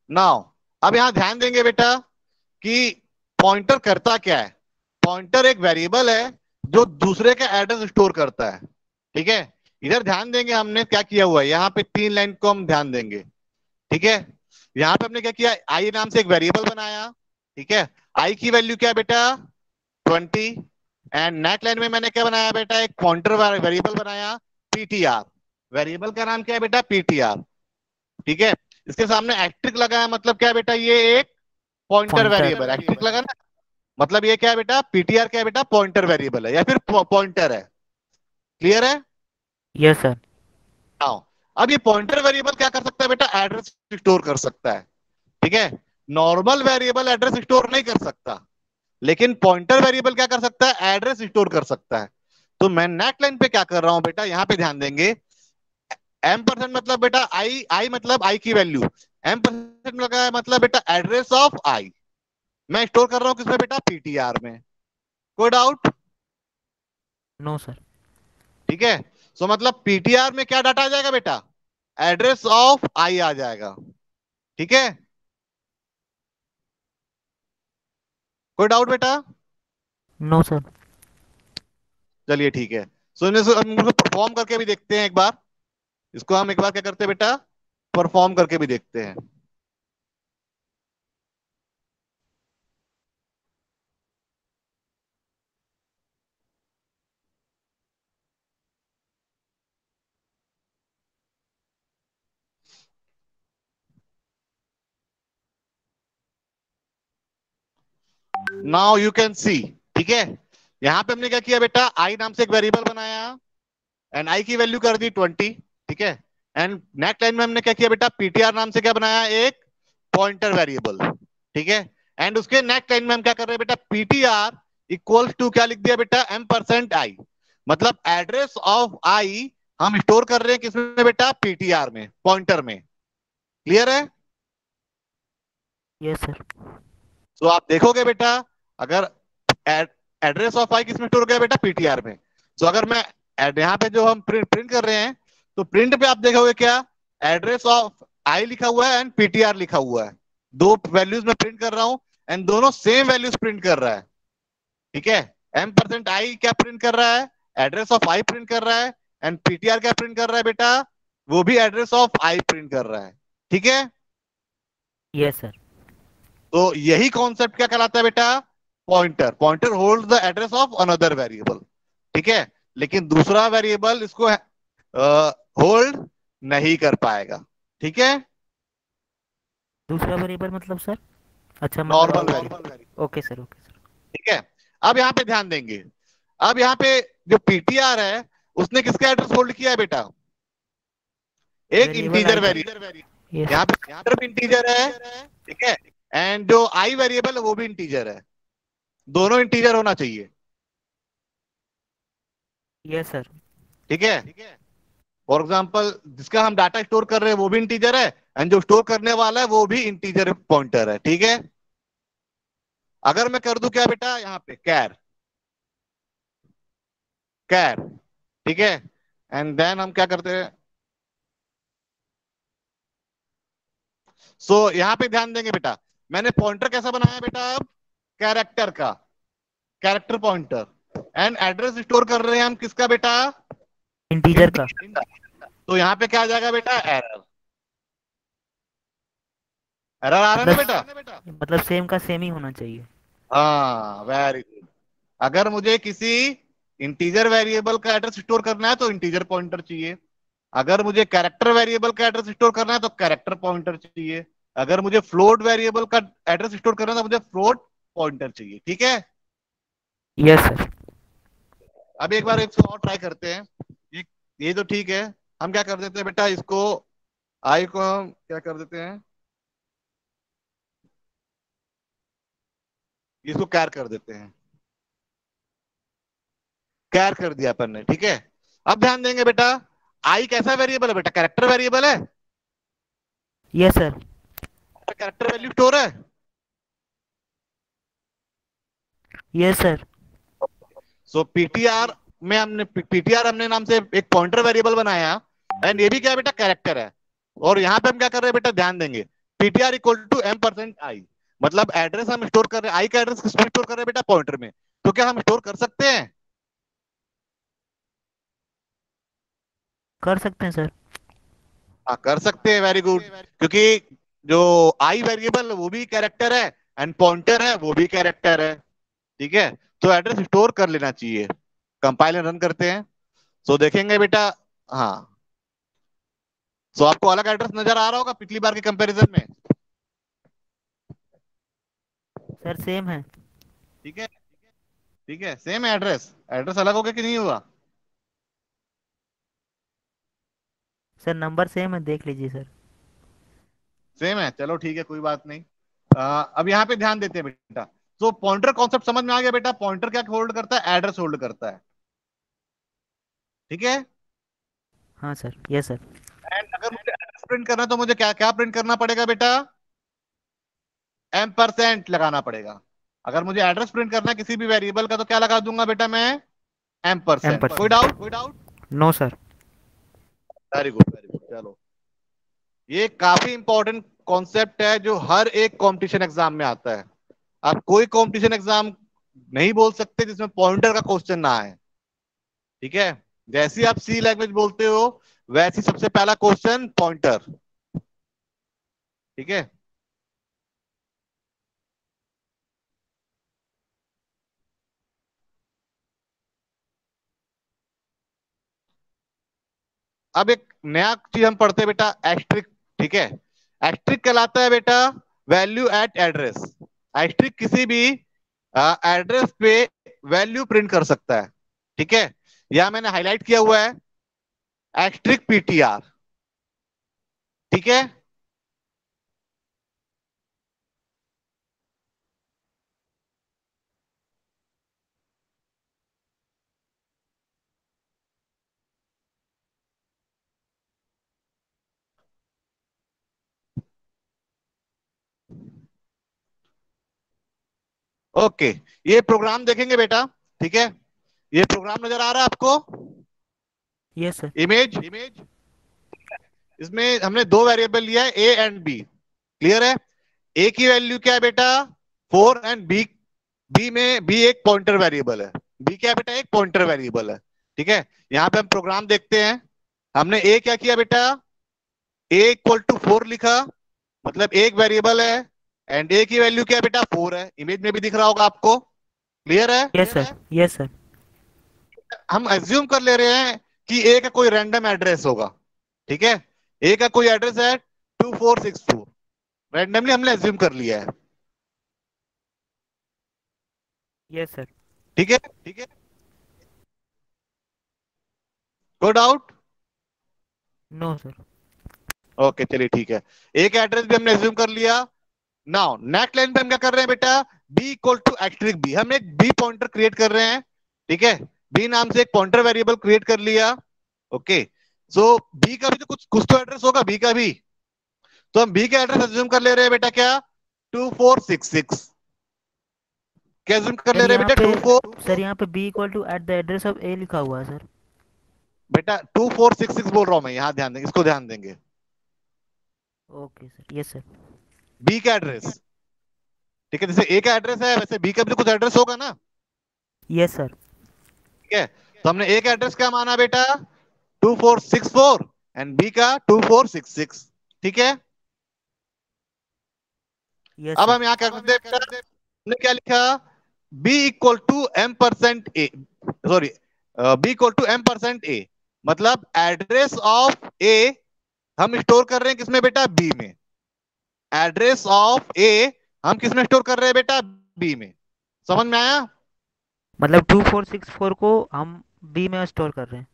नाउ अब यहां ध्यान देंगे बेटा कि पॉइंटर करता क्या है। पॉइंटर एक वेरिएबल है जो दूसरे का एड्रेस स्टोर करता है, ठीक है। इधर ध्यान देंगे हमने क्या किया हुआ है, यहाँ पे 3 लाइन को हम ध्यान देंगे, ठीक है। यहाँ पे हमने क्या किया, आई नाम से एक वेरिएबल बनाया, ठीक है। आई की वैल्यू क्या है बेटा, 20। एंड नेट लाइन में मैंने क्या बनाया बेटा, एक पॉइंटर वेरिएबल बनाया, PTR। वेरिएबल का नाम क्या है बेटा, PTR, ठीक है। इसके सामने एक्ट्रिक लगाया, मतलब क्या है बेटा, ये एक पॉइंटर पॉइंटर। वेरिएबल, एक्ट्रिक लगा ना, मतलब ये क्या है बेटा, PTR क्या है बेटा, पॉइंटर वेरिएबल है या फिर पॉइंटर है। क्लियर है। Yes sir. हाँ, अब ये पॉइंटर वेरिएबल क्या कर सकता है बेटा, एड्रेस स्टोर कर सकता है, ठीक है। नॉर्मल वेरिएबल एड्रेस स्टोर नहीं कर सकता, लेकिन पॉइंटर वेरिएबल क्या कर सकता है, एड्रेस स्टोर कर सकता है। तो मैं नेट लाइन पे क्या कर रहा हूं बेटा, यहां पे ध्यान देंगे। M% मतलब बेटा आई मतलब आई की वैल्यू, M% लगा है मतलब बेटा एड्रेस ऑफ आई, मैं स्टोर कर रहा हूं किसमें बेटा, PTR में। कोई डाउट। No sir. ठीक है। सो मतलब PTR में क्या डाटा आ जाएगा बेटा, एड्रेस ऑफ आई आ जाएगा, ठीक है। कोई डाउट बेटा। No sir. चलिए ठीक है। सो हम इसको परफॉर्म करके भी देखते हैं एक बार। इसको हम एक बार क्या करते हैं बेटा, परफॉर्म करके भी देखते हैं। नाउ यू कैन सी, ठीक है। यहां पे हमने क्या किया बेटा, आई नाम से एक वेरिएबल बनाया एंड आई की वैल्यू कर दी 20, ठीक है। एंड नेक्स्ट लाइन में हमने क्या किया बेटा, PTR नाम से क्या बनाया, एक पॉइंटर वेरिएबल, ठीक है। एंड उसके नेक्स्ट लाइन में हम क्या कर रहे हैं बेटा, PTR इक्वल्स टू क्या लिख दिया बेटा, M%I, मतलब एड्रेस ऑफ आई हम स्टोर कर रहे हैं किसमें बेटा, PTR में, पॉइंटर में। क्लियर है। Yes sir. तो आप देखोगे बेटा, अगर एड्रेस ऑफ आई किसमें स्टोर गया बेटा, PTR में। तो अगर मैं यहाँ पे जो हम प्रिंट कर रहे हैं, तो प्रिंट पे आप देखोगे क्या, एड्रेस ऑफ आई लिखा हुआ है एंड PTR लिखा हुआ है। दो वैल्यूज में प्रिंट कर रहा हूं एंड दोनों सेम वैल्यूज प्रिंट कर रहा है, ठीक है। M%I क्या प्रिंट कर रहा है, एड्रेस ऑफ आई प्रिंट कर रहा है। एंड PTR क्या प्रिंट कर रहा है बेटा, वो भी एड्रेस ऑफ आई प्रिंट कर रहा है, ठीक है। Yes sir. तो यही कॉन्सेप्ट क्या कहलाता है बेटा, pointer, pointer hold the address of another variable, ठीक है, लेकिन दूसरा वेरिएबल इसको होल्ड नहीं कर पाएगा, ठीक है। दूसरा वेरिएबल मतलब सर? अच्छा मतलब normal variable, okay sir, okay sir. ठीक है। अब यहाँ पे ध्यान देंगे, अब यहाँ पे जो पीटीआर है उसने किसका एड्रेस होल्ड किया है बेटा? एक वेरिएबल इंटीजर आई का। Variable, yes. यहाँ पे भी इंटीजर है, ठीक है, एंड जो आई वेरिएबल है वो भी इंटीजर है, दोनों इंटीजर होना चाहिए, यस सर। ठीक है। फॉर एग्जाम्पल जिसका हम डाटा स्टोर कर रहे हैं वो भी इंटीजर है, एंड जो स्टोर करने वाला है वो भी इंटीजर पॉइंटर है, ठीक है। अगर मैं कर दूं क्या बेटा यहाँ पे कैर, कैर, ठीक है, एंड देन हम क्या करते हैं, सो यहाँ पे ध्यान देंगे बेटा, मैंने पॉइंटर कैसा बनाया बेटा? अब कैरेक्टर का, character pointer, and address store कर रहे हैं हम किसका बेटा? इंटीजर का। इंटीजर। तो यहाँ पे क्या आ जाएगा बेटा? एरर, एरर आ रहा है ना मतलब बेटा? मतलब सेम का सेम ही होना चाहिए। हाँ, वेरी गुड। अगर मुझे किसी इंटीजर वेरिएबल का एड्रेस स्टोर करना है तो इंटीजर पॉइंटर चाहिए, अगर मुझे कैरेक्टर वेरिएबल का एड्रेस स्टोर करना है तो कैरेक्टर पॉइंटर चाहिए, अगर मुझे फ्लोट वेरिएबल का एड्रेस स्टोर करना है तो मुझे फ्लोट पॉइंटर चाहिए, ठीक है। Yes sir. अब एक बार इसको और ट्राई करते हैं, ये ये तो ठीक है, हम क्या कर देते हैं बेटा, इसको आई को हम क्या कर देते हैं, इसको कैर कर देते हैं, कैर कर दिया अपन ने, ठीक है। अब ध्यान देंगे बेटा, आई कैसा वेरिएबल है बेटा? कैरेक्टर वेरिएबल है, yes sir. Character value store है। Yes sir. सो पीटीआर में हमने पीटीआर हमने नाम से एक पॉइंटर वेरिएबल बनाया, एंड ये भी क्या है बेटा? कैरेक्टर है। और यहाँ पे हम क्या कर रहे हैं बेटा? ध्यान देंगे, PTR equal to M percent i, मतलब एड्रेस हम स्टोर कर रहे हैं, आई का एड्रेस किसमें स्टोर कर रहे हैं बेटा? पॉइंटर में। तो क्या हम स्टोर कर सकते हैं? कर सकते हैं सर। हाँ, कर सकते हैं, वेरी गुड, क्योंकि जो आई वेरिएबल वो भी कैरेक्टर है, एंड पॉइंटर है वो भी कैरेक्टर है, ठीक है। तो एड्रेस स्टोर कर लेना चाहिए। कंपाइल रन करते हैं, सो देखेंगे बेटा, हाँ, सो आपको अलग एड्रेस नजर आ रहा होगा पिछली बार के कंपैरिजन में, सर सेम है। ठीक है, ठीक है, सेम है एड्रेस, एड्रेस अलग हो गया कि नहीं हुआ? सर नंबर सेम है, देख लीजिए सर। सेम है, चलो ठीक है, कोई बात नहीं। अब यहाँ पे ध्यान देते हैं बेटा, तो पॉइंटर कॉन्सेप्ट समझ में आ गया बेटा? पॉइंटर क्या होल्ड करता है? एड्रेस होल्ड करता है, ठीक है। हाँ सर। Yes sir. एंड अगर मुझे एड्रेस प्रिंट करना है तो मुझे क्या क्या प्रिंट करना पड़ेगा बेटा? एम परसेंट लगाना पड़ेगा। अगर मुझे एड्रेस प्रिंट करना है किसी भी वेरिएबल का तो क्या लगा दूंगा बेटा मैं? M ampersand. कोई परसेंट। डाउट? कोई doubt? No sir. Very good, very good, चलो, ये काफी इंपॉर्टेंट कॉन्सेप्ट है जो हर एक कंपटीशन एग्जाम में आता है। आप कोई कंपटीशन एग्जाम नहीं बोल सकते जिसमें पॉइंटर का क्वेश्चन ना आए, ठीक है। जैसे ही आप सी लैंग्वेज बोलते हो वैसे ही सबसे पहला क्वेश्चन पॉइंटर, ठीक है। अब एक नया चीज हम पढ़ते हैं बेटा, एस्ट्रिक, ठीक है। एस्ट्रिक कहलाता है बेटा वैल्यू एट एड्रेस, एस्ट्रिक किसी भी एड्रेस पे वैल्यू प्रिंट कर सकता है, ठीक है। यह मैंने हाईलाइट किया हुआ है, एस्ट्रिक पीटीआर, ठीक है। ओके, ये प्रोग्राम देखेंगे बेटा, ठीक है। ये प्रोग्राम नजर आ रहा है आपको? Yes sir. इमेज, इसमें हमने दो वेरिएबल लिया है, ए एंड बी, क्लियर है। ए की वैल्यू क्या है बेटा? 4, एंड बी, बी एक पॉइंटर वेरिएबल है, बी क्या है बेटा? एक पॉइंटर वेरिएबल है, ठीक है। यहाँ पे हम प्रोग्राम देखते हैं, हमने ए क्या किया बेटा? ए इक्वल टू 4 लिखा, मतलब एक वेरिएबल है, एंड ए की वैल्यू क्या है बेटा? 4 है, इमेज में भी दिख रहा होगा आपको, क्लियर है? Yes sir, yes sir. हम एज्यूम कर ले रहे हैं कि ए का कोई रैंडम एड्रेस होगा, ठीक है। ए का कोई एड्रेस है 2462, रैंडमली हमने एज्यूम कर लिया है, यस सर। ठीक है, ठीक है। कोई डाउट? No sir. ओके चलिए ठीक है। एक एड्रेस भी हमने एज्यूम कर लिया। नाउ नेक्स्ट लाइन पे हम क्या कर रहे हैं बेटा, b equal to asterisk b, हम एक बी पॉइंटर क्रिएट कर रहे हैं, ठीक है। बी नाम से एक पॉइंटर वेरिएबल क्रिएट कर लिया। ओके, सो बी का भी तो कुछ कुछ तो एड्रेस होगा बी का भी, तो हम बी का एड्रेस एज्यूम कर ले रहे हैं बेटा क्या, 2466। क्या एज्यूम कर सर ले रहे हैं यहाँ बेटा, पे 24, सर यहाँ पे B equal to at the address of A लिखा हुआ है सर। बेटा 2466 बोल रहा हूं मैं, यहां ध्यान देंगे, इसको ध्यान देंगे। Okay sir, yes sir. B का एड्रेस, ठीक है, जैसे ए का एड्रेस है वैसे बी का भी तो कुछ एड्रेस होगा ना, यस सर। ठीक है। तो हमने ए का एड्रेस क्या माना बेटा, 2464, एंड बी का 2466, ठीक है। यस अब सर। हम यहाँ क्या करते हैं बेटा, हमने क्या लिखा, b equal to M percent a, sorry, b equal to M percent a, मतलब एड्रेस ऑफ ए हम स्टोर कर रहे हैं किसमें बेटा, बी में। एड्रेस ऑफ ए हम किसमें स्टोर कर रहे हैं बेटा, बी में। समझ में आया? मतलब 2464 को हम बी में स्टोर कर रहे हैं।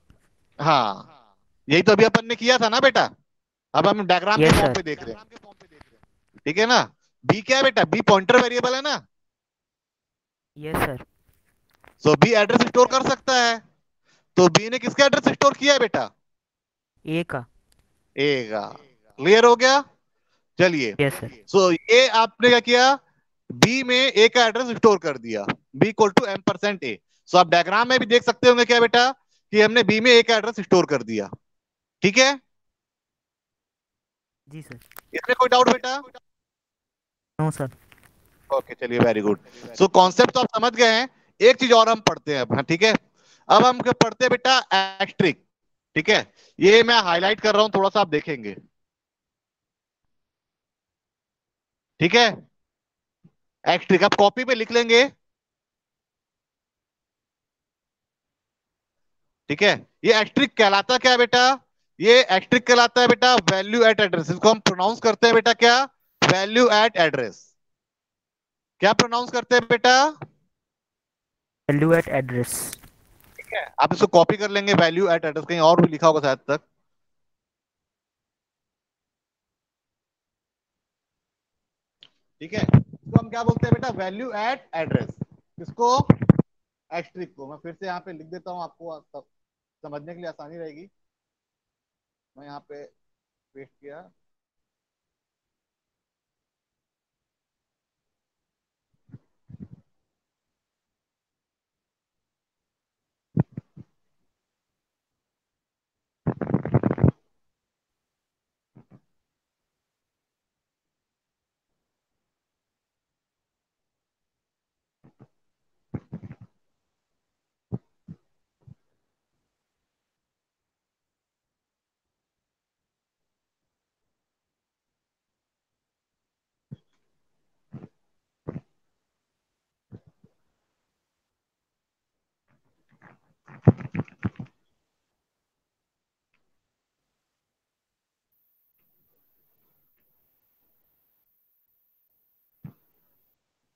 हाँ, यही तो अभी अपन ने किया था ना बेटा, अब हम डायग्राम के यस फॉर्म सर। पे देख रहे हैं, ठीक है ना। बी क्या है बेटा, बी पॉइंटर वेरिएबल है ना, यस सर। सो बी एड्रेस स्टोर कर सकता है। तो बी ने किसका एड्रेस स्टोर किया है बेटा, ए का। ए का। क्लियर हो गया? चलिए, यस सर। सो ये आपने क्या किया, बी में ए का एड्रेस स्टोर कर दिया, B equal to M percent A. So आप डायग्राम में भी देख सकते होंगे क्या बेटा, कि हमने बी में ए का एड्रेस स्टोर कर दिया, ठीक है। जी सर। इसमें कोई डाउट बेटा? No sir. ओके चलिए, वेरी गुड। सो कॉन्सेप्ट तो आप समझ गए हैं। एक चीज और हम पढ़ते हैं अब, हाँ, ठीक है। अब हम क्या पढ़ते हैं बेटा, एस्ट्रिक, ठीक है। ये मैं हाईलाइट कर रहा हूं, थोड़ा सा आप देखेंगे, ठीक है। एस्ट्रिक आप कॉपी पे लिख लेंगे, ठीक है। ये एस्ट्रिक कहलाता क्या है बेटा, ये एस्ट्रिक कहलाता है बेटा वैल्यू एट एड्रेस, इसको हम प्रोनाउंस करते हैं बेटा क्या, वैल्यू एट एड्रेस। क्या प्रोनाउंस करते हैं बेटा, वैल्यू एट एड्रेस। ठीक है। आप इसको कॉपी कर लेंगे, वैल्यू एट एड्रेस, कहीं और भी लिखा होगा शायद तक, ठीक है। इसको हम क्या बोलते हैं बेटा, वैल्यू एट एड्रेस। किसको, एस्ट्रिक को। मैं फिर से यहाँ पे लिख देता हूँ, आपको समझने के लिए आसानी रहेगी। मैं यहाँ पे पेस्ट किया,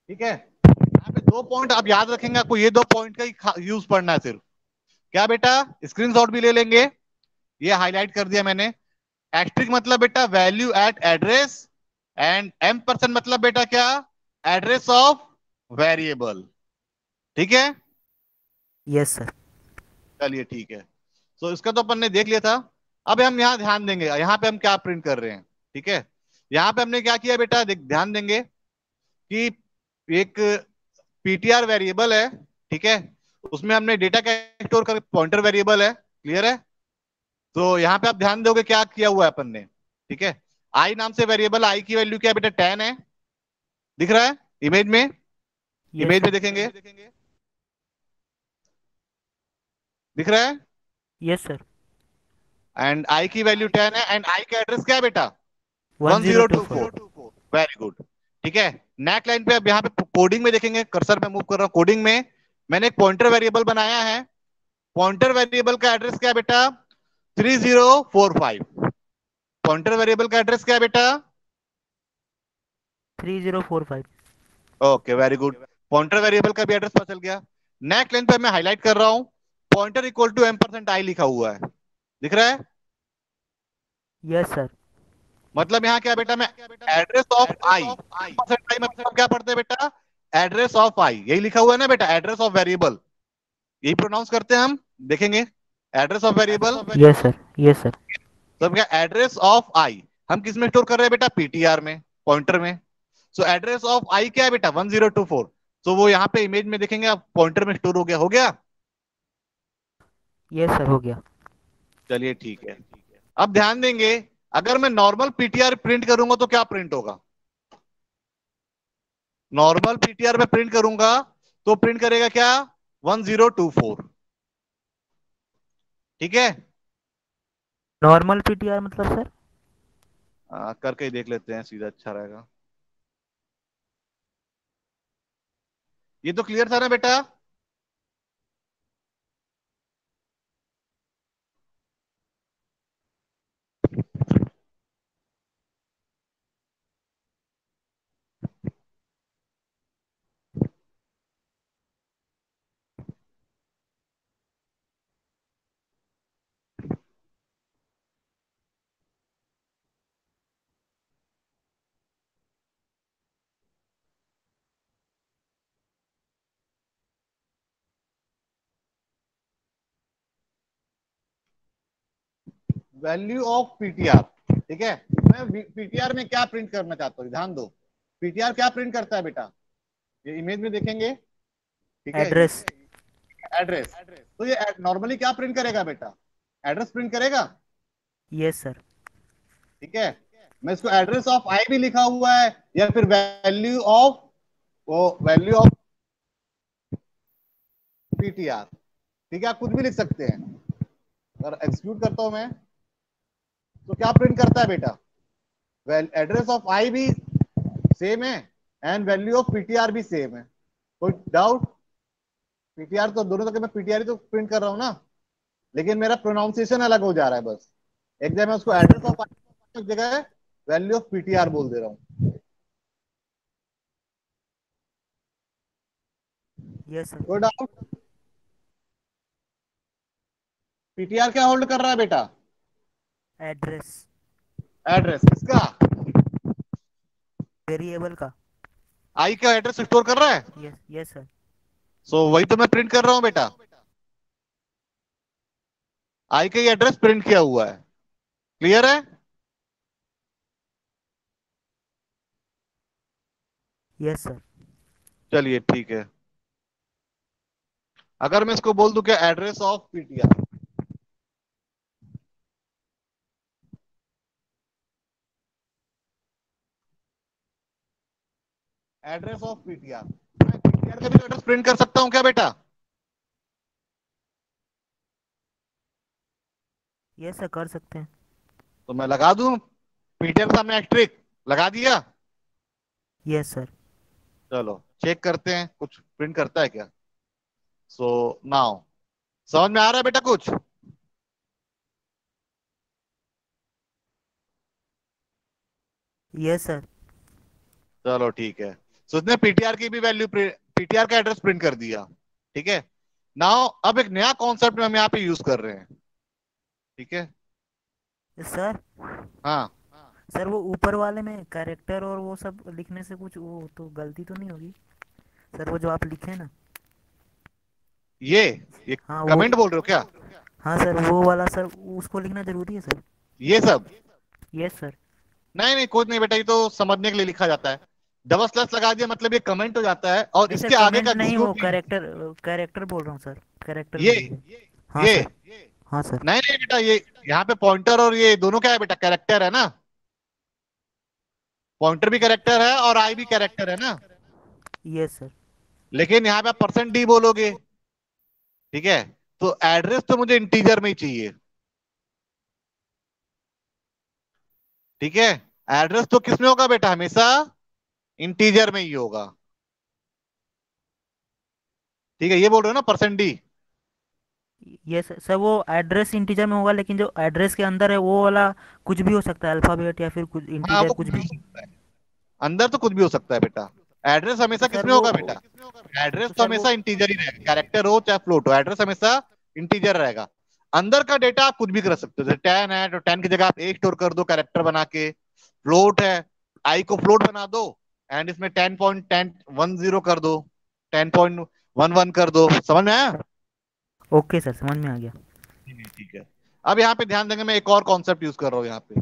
ठीक है। यहाँ पे दो पॉइंट आप याद रखेंगे, आपको ये दो पॉइंट का ही यूज पढ़ना है सिर्फ। क्या बेटा, स्क्रीनशॉट भी ले लेंगे, ये हाईलाइट कर दिया मैंने। एस्ट्रिक मतलब बेटा value at address, and ampersand मतलब बेटा क्या, एड्रेस ऑफ वेरिएबल, ठीक है। Yes sir. चलिए ठीक है। तो इसका तो अपन ने देख लिया था। अब हम यहाँ ध्यान देंगे, यहाँ पे हम क्या प्रिंट कर रहे हैं, ठीक है। यहाँ पे हमने क्या किया बेटा, ध्यान देंगे कि एक पीटीआर वेरिएबल है, ठीक है। उसमें हमने डेटा क्या स्टोर कर, पॉइंटर वेरिएबल है, क्लियर है। तो यहाँ पे आप ध्यान दोगे क्या किया हुआ है अपन ने, ठीक है। आई नाम से वेरिएबल, आई की वैल्यू क्या है बेटा, 10 है, दिख रहा है इमेज में, यस इमेज में सर। देखेंगे, दिख रहा है। Yes sir. एंड आई की वैल्यू 10 है, एंड आई का एड्रेस क्या है बेटा, 1024। 1024, वेरी गुड। ठीक है। नेक लाइन पे अब यहाँ पे कोडिंग में देखेंगे, कर्सर पे मूव कर रहा हूँ, कोडिंग में मैंने एक पॉइंटर वेरिएबल बनाया है। पॉइंटर वेरिएबल का एड्रेस क्या है बेटा? 3045। पॉइंटर वेरिएबल का एड्रेस क्या है बेटा? 3045। Okay very good. Pointer variable का भी एड्रेस पता चल गया। नेक लाइन पे मैं हाईलाइट कर रहा हूं, पॉइंटर इक्वल टू m%i लिखा हुआ है, दिख रहा है? Yes sir. मतलब यहाँ क्या बेटा, मैं address of I, percent i मतलब क्या पढ़ते हैं बेटा? एड्रेस ऑफ आई, यही लिखा हुआ है ना बेटा, एड्रेस ऑफ वेरिएबल, यही प्रोनाउंस करते हैं हम, देखेंगे। Address of variable, yes sir. Yes sir. तो क्या एड्रेस ऑफ आई हम किस में स्टोर कर रहे हैं बेटा? पीटीआर में, पॉइंटर में। सो एड्रेस ऑफ आई क्या है बेटा? 1024। तो वो यहाँ पे इमेज में देखेंगे, अब पॉइंटर में स्टोर हो गया, हो गया। यस सर, हो गया। चलिए ठीक है। अब ध्यान देंगे, अगर मैं नॉर्मल पीटीआर प्रिंट करूंगा तो क्या प्रिंट होगा? नॉर्मल पीटीआर में प्रिंट करूंगा तो प्रिंट करेगा क्या? 1024। ठीक है। नॉर्मल पीटीआर मतलब सर? करके ही देख लेते हैं, सीधा अच्छा रहेगा। ये तो क्लियर था ना बेटा? वैल्यू ऑफ पीटीआर, ठीक है। मैं पीटीआर में क्या प्रिंट करना चाहता हूँ, ध्यान दो। पीटीआर क्या प्रिंट करता है बेटा? ये इमेज में देखेंगे, ठीक है। एड्रेस। एड्रेस। तो ये नॉर्मली क्या प्रिंट करेगा बेटा? एड्रेस प्रिंट करेगा, यस सर। ठीक है। मैं इसको एड्रेस ऑफ आई भी लिखा हुआ है, या फिर वैल्यू ऑफ, वो वैल्यू ऑफ पीटीआर, ठीक है, आप कुछ भी लिख सकते हैं। अगर एग्जीक्यूट करता हूं मैं, तो क्या प्रिंट करता है बेटा? वेल एड्रेस ऑफ आई भी सेम है, एंड वैल्यू ऑफ पीटीआर भी सेम है। कोई डाउट? पीटीआर तो दोनों जगह मैं पीटीआर ही तो प्रिंट कर रहा हूँ ना, लेकिन मेरा प्रोनाउंसिएशन अलग हो जा रहा है बस। एक जगह मैं उसको हाँ एड्रेस सर। ऑफ आई, एक जगह वैल्यू ऑफ पीटीआर बोल दे रहा हूँ। Yes sir. कोई डाउट? पीटीआर क्या होल्ड कर रहा है बेटा? एड्रेस। एड्रेस किसका? वेरिएबल का। आई का एड्रेस स्टोर कर रहा है। Yes yes sir. सो वही तो मैं प्रिंट कर रहा हूँ बेटा, आई का ही एड्रेस प्रिंट किया हुआ है। क्लियर है? Yes sir. चलिए ठीक है। अगर मैं इसको बोल दूं क्या, address of PTR, address of PTR, मैं पीटीआर का भी एड्रेस प्रिंट कर सकता हूं क्या बेटा? यस सर, कर सकते हैं। तो मैं लगा दूं पीटीआर के सामने एस्ट्रिक लगा दिया। Yes sir. चलो चेक करते हैं कुछ प्रिंट करता है क्या। सो नाउ समझ में आ रहा है बेटा कुछ? Yes sir. चलो ठीक है। सो इसने पीटीआर की भी वैल्यू, पीटीआर का एड्रेस प्रिंट कर दिया, ठीक है। नाउ अब एक नया कॉन्सेप्ट हम यहाँ पे यूज कर रहे हैं, ठीक है। सर। हाँ, सर वो ऊपर वाले में कैरेक्टर और वो सब लिखने से कुछ वो तो गलती तो नहीं होगी सर, वो जो आप लिखे ना? ये ये हाँ वो। कमेंट बोल रहे हो क्या? हाँ सर, वो वाला सर, उसको लिखना जरूरी है सर? ये सब यस सर। नहीं नहीं, कुछ नहीं बेटा, ये तो समझने के लिए लिखा जाता है। डबल स्लैश लगा दिया मतलब ये कमेंट हो जाता है, और नहीं सर, इसके आगे का कमेंट नहीं, वो एग्जीक्यूट नहीं। कैरेक्टर। कैरेक्टर बोल रहा हूँ सर, कैरेक्टर में ये लिखे। हाँ ये सर। हाँ सर। नहीं नहीं बेटा, ये यहाँ पे पॉइंटर और ये दोनों क्या है बेटा? कैरेक्टर है ना। पॉइंटर भी कैरेक्टर है और आई भी कैरेक्टर है ना। Yes sir. लेकिन यहाँ पे आप परसेंट डी बोलोगे, ठीक है। तो एड्रेस तो मुझे इंटीजर में ही चाहिए, ठीक है। एड्रेस तो किसमें होगा बेटा? हमेशा इंटीजर में ही होगा। ठीक है, ये बोल रहे हो ना परसेंट डी। ये सर वो एड्रेस इंटीजर में होगा, लेकिन जो एड्रेस के अंदर है वो वाला कुछ भी हो सकता है, अल्फ़ाबेट या फिर कुछ हाँ, इंटीजर वो कुछ कुछ भी भी। हो सकता है, अंदर तो कुछ भी हो सकता है बेटा। एड्रेस तो हमेशा सर किसमें वो होगा बेटा? एड्रेस तो तो सर वो हमेशा इंटीजर ही रहेगा, कैरेक्टर हो चाहे फ्लोट हो, एड्रेस हमेशा इंटीजर रहेगा। अंदर का डेटा आप कुछ भी कर सकते हो, जैसे 10 है तो 10 की जगह आप 1 स्टोर कर दो कैरेक्टर बना के। फ्लोट है, आई को फ्लोट बना दो, एंड इसमें 10.10 कर दो, 10.11 कर दो। समझ में आया? ओके सर, समझ में आ गया। ठीक है। अब यहाँ पे ध्यान देंगे, मैं एक और कॉन्सेप्ट यूज कर रहा हूँ यहाँ पे।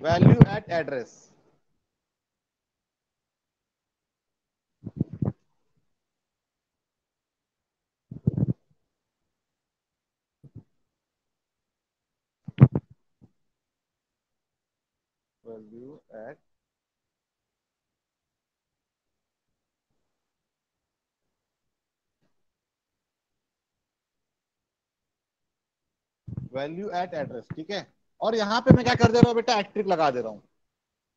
Value at address. Value at value at address, ठीक है। और यहाँ पे मैं क्या कर दे रहा हूँ बेटा, एक्ट्रिक लगा दे रहा हूँ।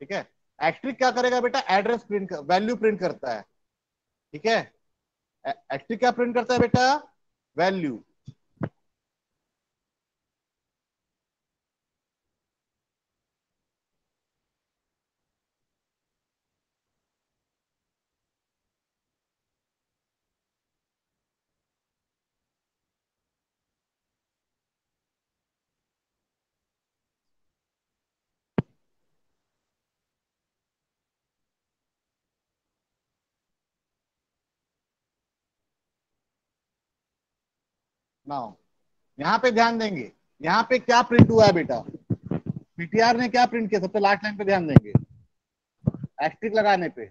ठीक है, एक्ट्रिक क्या करेगा बेटा, एड्रेस प्रिंट, वैल्यू प्रिंट करता है। ठीक है, एक्ट्रिक क्या प्रिंट करता है बेटा, वैल्यू। नाउ यहाँ पे ध्यान देंगे, यहाँ पे क्या प्रिंट हुआ है बेटा, पीटीआर ने क्या प्रिंट किया, सबसे लास्ट लाइन पे ध्यान देंगे, एक्ट्रिक लगाने पे।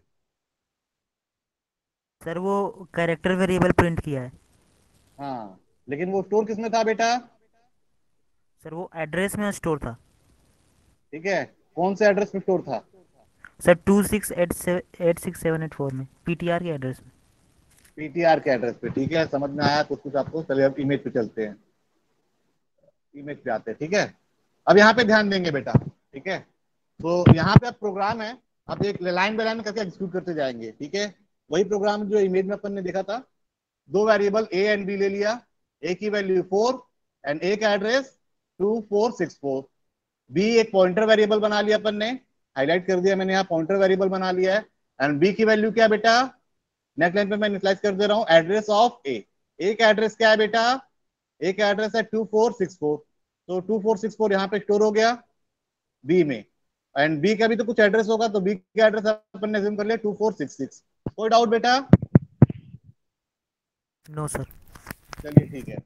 सर वो कैरेक्टर वेरिएबल प्रिंट किया है। हाँ, लेकिन वो स्टोर किसमें था बेटा? सर वो एड्रेस में स्टोर था। ठीक है, कौन से एड्रेस पे स्टोर था? सर 268784 में, पीटीआर के एड्रेस में। पीटीआर के एड्रेस पे। ठीक है, समझ में आया कुछ कुछ आपको। चलिए अब इमेज पे चलते हैं, इमेज पे आते हैं। ठीक है, अब यहाँ पे ध्यान देंगे बेटा। ठीक है, तो यहाँ पे अब प्रोग्राम है, अब एक लाइन बाय लाइन करके एग्जीक्यूट करते जाएंगे। ठीक है, वही प्रोग्राम जो इमेज में अपन ने देखा था। दो वेरिएबल ए एंड बी ले लिया, ए की वैल्यू 4 एंड ए का एड्रेस 2464। बी एक पॉइंटर वेरिएबल बना लिया अपन ने, हाईलाइट कर दिया मैंने, यहाँ पॉइंटर वेरिएबल बना लिया है। एंड बी की वैल्यू क्या बेटा, नेक्स्ट लाइन पे मैं इनिशियलाइज कर दे रहा हूँ, एड्रेस ऑफ ए। ए का एड्रेस क्या है बेटा, ए का एड्रेस है 2464, तो 2464 यहाँ पे स्टोर हो गया बी में। एंड बी का भी तो कुछ एड्रेस होगा, तो बी का एड्रेस अपन ने अज्यूम कर लिया 2466। कोई डाउट बेटा? No sir. चलिए ठीक है,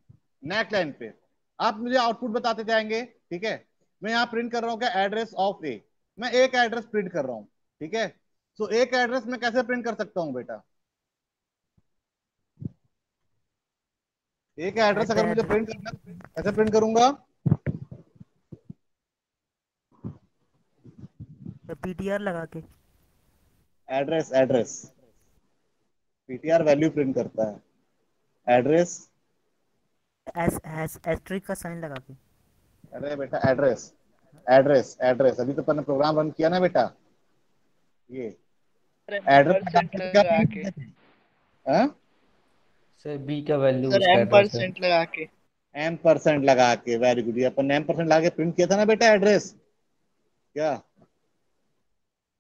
नेक्स्ट लाइन पे आप मुझे आउटपुट बताते जाएंगे। ठीक है, मैं यहाँ प्रिंट कर रहा हूँ क्या, एड्रेस ऑफ ए। मैं ए का एड्रेस प्रिंट कर रहा हूँ। ठीक है, तो ए का एड्रेस मैं कैसे प्रिंट कर सकता हूँ बेटा, ए का एड्रेस एट द अगर मुझे एड्रेस, प्रिंट करना है, कैसे प्रिंट करूंगा? पीटीआर लगा के। Address, address, PTR value print करता है, एड्रेस। एस एस एस्ट्रिक का साइन लगा के। अरे बेटा एड्रेस, एड्रेस, एड्रेस, अभी तो अपन ने प्रोग्राम रन किया ना बेटा, ये सर एड्रेस % क्या लगा प्रिंट के। किया था? हाँ? सर बी का वैल्यू सर उसका एड्रेस है। M% लगा के। एम परसेंट लगा के, वेरी गुड। ये अपन ने एम परसेंट लगा के प्रिंट किया था ना बेटा एड्रेस, क्या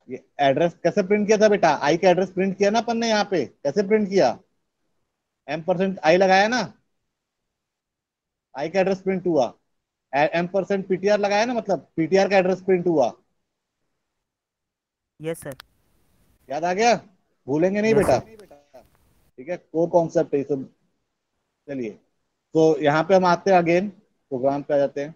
ये एड्रेस कैसे प्रिंट किया था बेटा, आई का एड्रेस प्रिंट किया ना अपन ने, यहाँ पे कैसे प्रिंट किया, एम परसेंट आई लगाया ना, आई का एड्रेस प्रिंट हुआ। एम परसेंट पीटीआर लगाया ना, मतलब पीटीआर का एड्रेस प्रिंट हुआ। Yes sir. याद आ गया? भूलेंगे नहीं यस बेटा। सर। ठीक है, कोर कॉन्सेप्ट है ये सब। चलिए, तो यहाँ पे हम आते हैं, अगेन प्रोग्राम पे आ जाते हैं।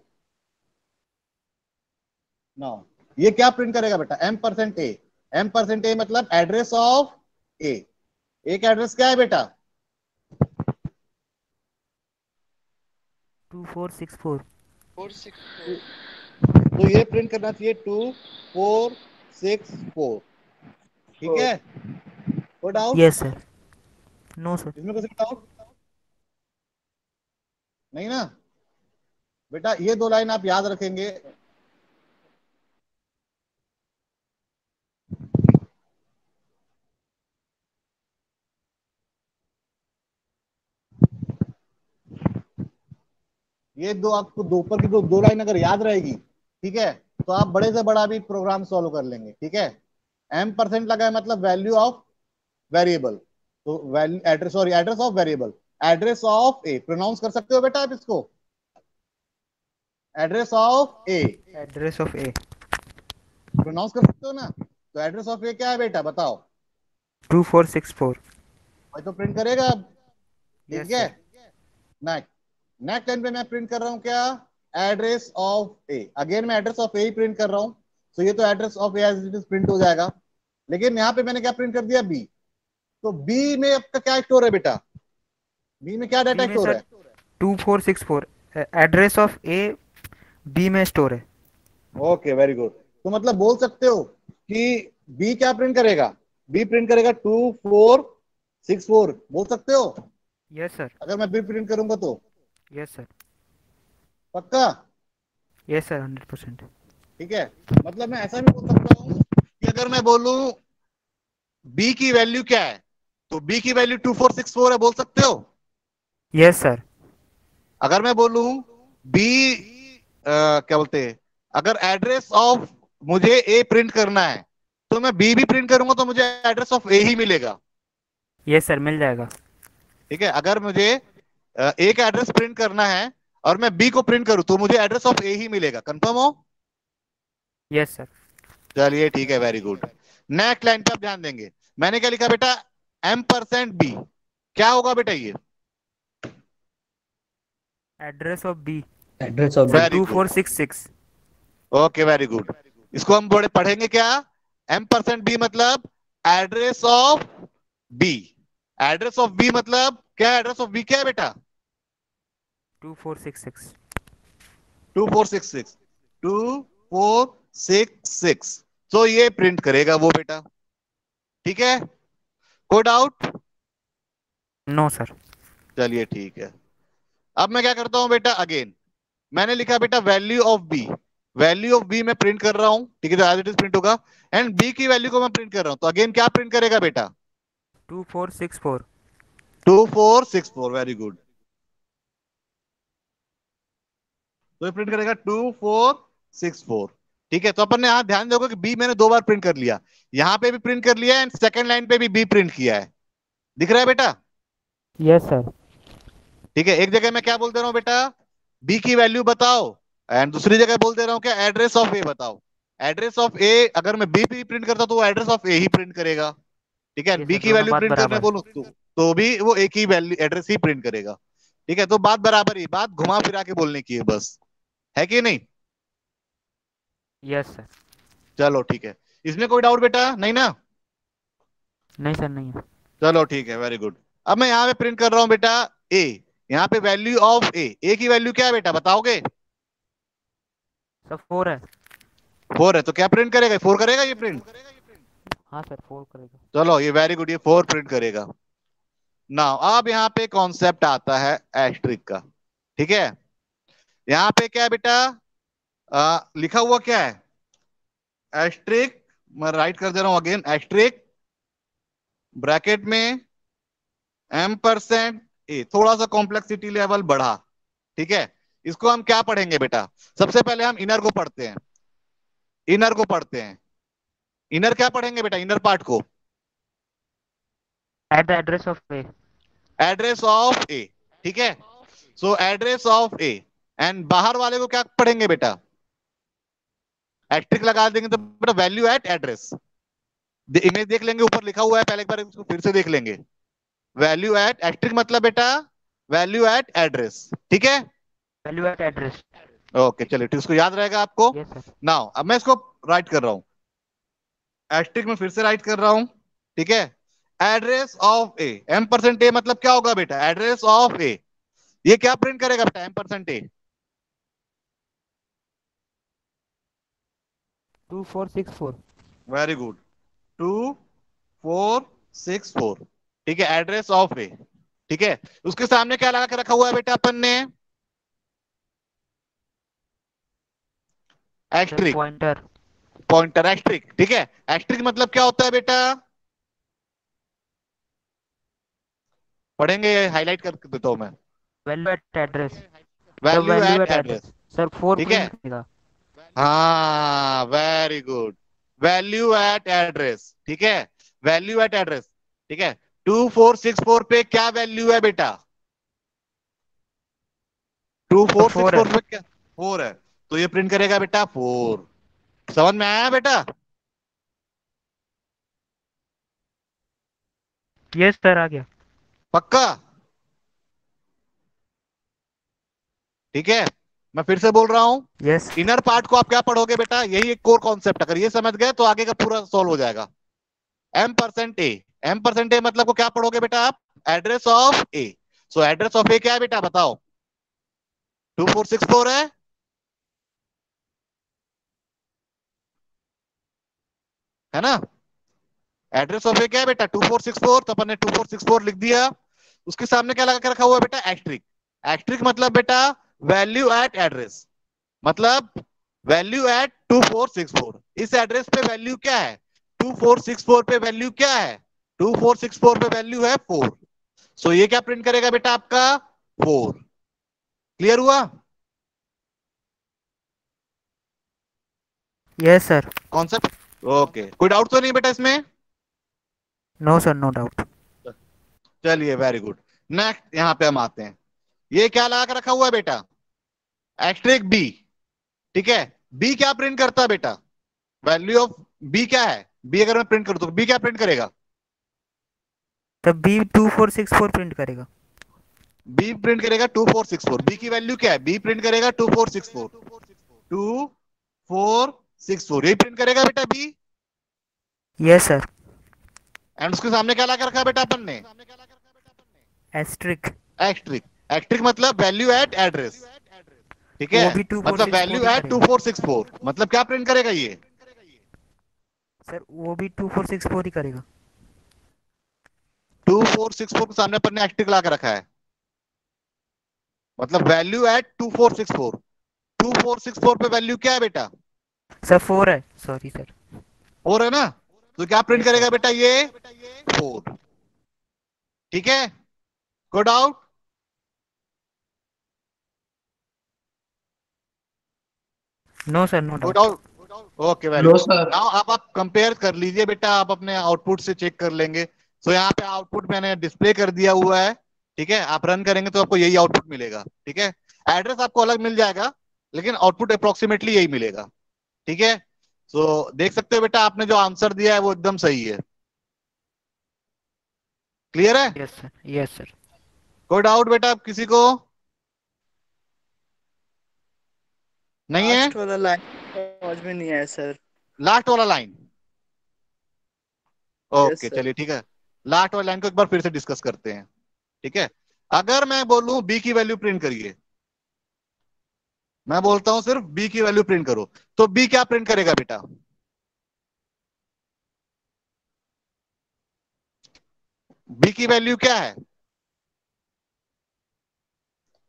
ना, ये क्या प्रिंट करेगा बेटा, M percent a. M percent a मतलब एड्रेस ऑफ ए। ए का एड्रेस क्या है बेटा, 2464। 464। तो ये प्रिंट करना चाहिए 2464। ठीक है, कोई doubt? Yes sir. No sir. इसमें कुछ डाउट नहीं ना? बेटा ये दो लाइन आप याद रखेंगे। ये दो आपको दो ऊपर की दो लाइन अगर याद रहेगी, ठीक है, तो आप बड़े से बड़ा भी प्रोग्राम सॉल्व कर लेंगे। ठीक है, एम परसेंट लगा है मतलब वैल्यू ऑफ वेरिएबल, तो value address, sorry address of variable, address of a pronounce कर सकते हो बेटा आप इसको, address of A address of a pronounce कर सकते हो ना। तो एड्रेस ऑफ ए क्या है बेटा बताओ। 2464। भाई तो प्रिंट करेगा अब। ठीक यस है, सर। नेक्स्ट नेक्स्ट लाइन पे मैं प्रिंट कर रहा हूँ क्या, एड्रेस ऑफ ए, अगेन मैं एड्रेस ऑफ ए ही प्रिंट कर रहा हूँ। तो ये तो address of a as it is print हो जाएगा, लेकिन यहाँ पे मैंने क्या प्रिंट कर दिया, बी। तो बी में आपका क्या स्टोर है बेटा, बी में क्या बी डाटा में स्टोर सर है। 2464 एड्रेस ऑफ ए बी में स्टोर है। Okay very good. तो मतलब बोल सकते हो कि बी क्या प्रिंट करेगा, बी प्रिंट करेगा 2464, बोल सकते हो यस सर। अगर मैं बी प्रिंट करूंगा तो। Yes sir. पक्का। Yes sir 100%। ठीक है, मतलब मैं ऐसा भी बोल सकता हूँ कि अगर मैं बोलूं बी की वैल्यू क्या है, तो बी की वैल्यू 2464 है, बोल सकते हो। Yes sir. अगर मैं बोलूं बी क्या बोलते हैं, अगर एड्रेस ऑफ मुझे ए प्रिंट करना है, तो मैं बी भी प्रिंट करूंगा तो मुझे एड्रेस ऑफ ए ही मिलेगा। यस सर मिल जाएगा। ठीक है, अगर मुझे ए का एड्रेस प्रिंट करना है और मैं बी को प्रिंट करूं तो मुझे एड्रेस ऑफ ए ही मिलेगा, कंफर्म हो। Yes sir. चलिए ठीक है, वेरी गुड। नेक्स्ट लाइन पे आप ध्यान देंगे, मैंने क्या लिखा बेटा, एम परसेंट बी, क्या होगा बेटा ये, address of b address of sir b. Very good. 2466। Okay very good. इसको हम बड़े पढ़ेंगे क्या, एम परसेंट बी मतलब address of b, address of b मतलब क्या, एड्रेस ऑफ बी क्या है बेटा, 2466। 2466, 2466। तो ये प्रिंट करेगा वो बेटा। ठीक है, कोई डाउट। No sir. चलिए ठीक है, अब मैं क्या करता हूं बेटा, अगेन मैंने लिखा बेटा value of b, value of b मैं प्रिंट कर रहा हूं, ठीक है, तो एज इट इज प्रिंट होगा। एंड बी की वैल्यू को मैं प्रिंट कर रहा हूं, तो अगेन क्या प्रिंट करेगा बेटा, 2464। 2464, वेरी गुड। तो ये प्रिंट करेगा 2464। ठीक है, तो अपन ने यहां ध्यान दोगे कि बी मैंने दो बार प्रिंट कर लिया, यहां पे भी प्रिंट कर लिया एंड सेकंड लाइन पे भी बी प्रिंट किया है, दिख रहा है बेटा। Yes sir. ठीक है, एक जगह मैं क्या बोल दे रहा हूँ बेटा, बी की वैल्यू बताओ, एंड दूसरी जगह बोल दे रहा हूँ क्या, एड्रेस ऑफ ए बताओ। एड्रेस ऑफ ए अगर मैं बी भी प्रिंट करता तो वो एड्रेस ऑफ ए ही प्रिंट करेगा। ठीक है, ये बी सर की दोनों वैल्यू बात प्रिंट करने बराबर। बोलूं तो भी वो एक ही वैल्यू एड्रेस ही प्रिंट करेगा। ठीक है, तो बात बराबर ही, बात घुमा फिरा के बोलने की है बस, है कि नहीं। Yes sir. चलो ठीक है, इसमें कोई डाउट बेटा नहीं ना। नहीं सर नहीं है। चलो ठीक है, वेरी गुड। अब मैं यहाँ पे प्रिंट कर रहा हूँ बेटा ए, यहाँ पे वैल्यू ऑफ ए, ए की वैल्यू क्या है बेटा बताओगे, सर 4 है। 4 है, तो क्या प्रिंट करेगा, 4 करेगा ये प्रिंट। हाँ सर 4 करेगा। चलो ये वेरी गुड, ये 4 प्रिंट करेगा। नाउ अब यहाँ पे कॉन्सेप्ट आता है एस्ट्रिक का। ठीक है, यहाँ पे क्या है बेटा, लिखा हुआ क्या है, एस्ट्रिक, मैं राइट कर दे रहा हूं अगेन, एस्ट्रिक ब्रैकेट में एम परसेंट ए, थोड़ा सा कॉम्प्लेक्सिटी लेवल बढ़ा। ठीक है, इसको हम क्या पढ़ेंगे बेटा, सबसे पहले हम इनर को पढ़ते हैं, इनर को पढ़ते हैं। इनर क्या पढ़ेंगे बेटा, इनर पार्ट को, at the address of A. Address of A. ठीक है, so address of A, and बाहर वाले को क्या पढ़ेंगे बेटा, एस्ट्रिक लगा देंगे तो बेटा वैल्यू एट एड्रेस। इमेज देख लेंगे, ऊपर लिखा हुआ है, पहले एक बार इसको फिर से देख लेंगे, वैल्यू एट एस्ट्रिक मतलब बेटा वैल्यू एट एड्रेस। ठीक है, वैल्यू एट एड्रेस। ओके चलिए ठीक, इसको याद रहेगा आपको। Yes sir. नाउ अब मैं इसको राइट कर रहा हूं, एस्ट्रिक में फिर से राइट कर रहा हूं। ठीक है, address of a, M percent a मतलब क्या होगा बेटा, एड्रेस ऑफ ए, ये क्या प्रिंट करेगा बेटा, M percent a, 2464। Very good, 2464। ठीक है, एड्रेस ऑफ ए। ठीक है, उसके सामने क्या लगा के रखा हुआ है बेटा अपन ने, एस्ट्रिक, पॉइंटर। पॉइंटर एस्ट्रिक, ठीक है। एस्ट्रिक मतलब क्या होता है बेटा? पढ़ेंगे, हाईलाइट कर देता हूं मैं। Value at address. Sir value value at at address, address. Sir 4 ठीक है। प्रिंट करेगा। हाँ very good, value at address, ठीक है। वैल्यू एट एड्रेस, ठीक है। 2464 पे क्या वैल्यू है बेटा? टू तो फोर सिक्स 4 है। फोर पे क्या? 4 है, तो ये प्रिंट करेगा बेटा 4। समझ में आया बेटा? यस सर आ गया। पक्का? ठीक है, मैं फिर से बोल रहा हूं। यस। इनर पार्ट को आप क्या पढ़ोगे बेटा? यही एक कोर कॉन्सेप्ट, अगर ये समझ गए तो आगे का पूरा सॉल्व हो जाएगा। M%A, M%A मतलब को क्या पढ़ोगे बेटा आप? Address of A. So address of A क्या है बेटा, बताओ? 2464 है। है ना? एड्रेस ऑफ ए क्या है बेटा? 2464, तो अपन ने 2464 लिख दिया। उसके सामने क्या लगा के रखा हुआ है बेटा? एस्ट्रिक। एस्ट्रिक मतलब बेटा वैल्यू एट एड्रेस, मतलब वैल्यू एट 2464। इस एड्रेस पे वैल्यू क्या है? 2464 पे वैल्यू क्या है? 2464 पे वैल्यू है 4। सो ये क्या प्रिंट करेगा बेटा आपका? 4। क्लियर हुआ? Yes sir. कॉन्सेप्ट ओके, कोई डाउट तो नहीं बेटा इसमें? No sir no doubt. चलिए वेरी गुड। नेक्स्ट यहां पे हम आते हैं। ये क्या लगा के रखा हुआ है बेटा? एस्ट्रिक बी, ठीक है। बी क्या प्रिंट करता है बेटा? वैल्यू ऑफ बी क्या है? बी अगर मैं प्रिंट करूं तो बी क्या प्रिंट करेगा? तब बी 2464 प्रिंट करेगा। बी प्रिंट करेगा 2464। बी की वैल्यू क्या है? बी प्रिंट करेगा 2464। 2464 यही प्रिंट करेगा बेटा बी। Yes sir. एंड उसके सामने क्या लगा रखा है बेटा अपन ने? एस्ट्रिक। एक्ट्रिक। एक्ट्रिक मतलब वैल्यू एट एड्रेस, ठीक है। वो भी मतलब 2464 वैल्यू ही एट करेगा। 2464 मतलब क्या प्रिंट करेगा ये? सर वो भी 2464 ही करेगा। 2464 के सामने अपन ने एक्ट्रिक ला के रखा है, मतलब वैल्यू एट 2464। 2464 पे वैल्यू क्या है बेटा? सर 4 है, सॉरी सर। 4 है ना? तो क्या प्रिंट यस सर। करेगा बेटा ये? 4। ठीक है, कोई डाउट? नो सर नो कोई doubt. Doubt? Okay very no good. Sir. Now आप कंपेयर कर लीजिए बेटा, आप अपने आउटपुट से चेक कर लेंगे। सो यहाँ पे आउटपुट मैंने डिस्प्ले कर दिया हुआ है, ठीक है। आप रन करेंगे तो आपको यही आउटपुट मिलेगा, ठीक है। एड्रेस आपको अलग मिल जाएगा, लेकिन आउटपुट अप्रोक्सीमेटली यही मिलेगा, ठीक है। सो देख सकते हो बेटा, आपने जो आंसर दिया है वो एकदम सही है। क्लियर है? Yes sir yes sir. कोई डाउट बेटा आप किसी को? नहीं है? लास्ट वाला लाइन समझ में नहीं आया सर। लास्ट वाला लाइन, यस ओके सर। चलिए ठीक है। लास्ट वाली लाइन को एक बार फिर से डिस्कस करते हैं, ठीक है। अगर मैं बोलूं बी की वैल्यू प्रिंट करिए, मैं बोलता हूं सिर्फ बी की वैल्यू प्रिंट करो, तो बी क्या प्रिंट करेगा बेटा? बी की वैल्यू क्या है?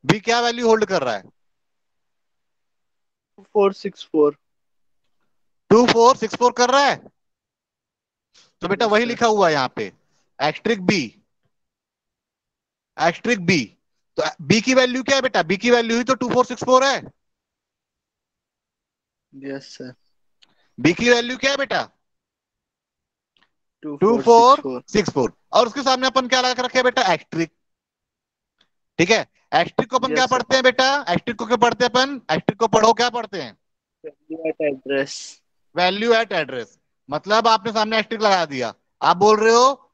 बी क्या वैल्यू होल्ड कर रहा है? 464। 2464 कर रहा है, तो बेटा यस वही सर। लिखा हुआ है यहाँ पे, एक्स्ट्रिक बी, एक्स्ट्रिक बी। तो बी की वैल्यू क्या है बेटा? बी की वैल्यू ही तो 2464 है। Yes sir. बी की वैल्यू क्या है बेटा? 2464। 2464, और उसके सामने अपन क्या लगा के रखे हैं बेटा? एक्स्ट्रिक, ठीक है। एक्स्ट्रिक को अपन क्या यस सर। पढ़ते हैं बेटा? एक्स्ट्रिक को क्या पढ़ते हैं अपन? एक्स्ट्रिक को पढ़ो क्या पढ़ते हैं? एड्रेस। वैल्यू एट एड्रेस, मतलब आपने सामने एक्स्ट्रिक लगा दिया, आप बोल रहे हो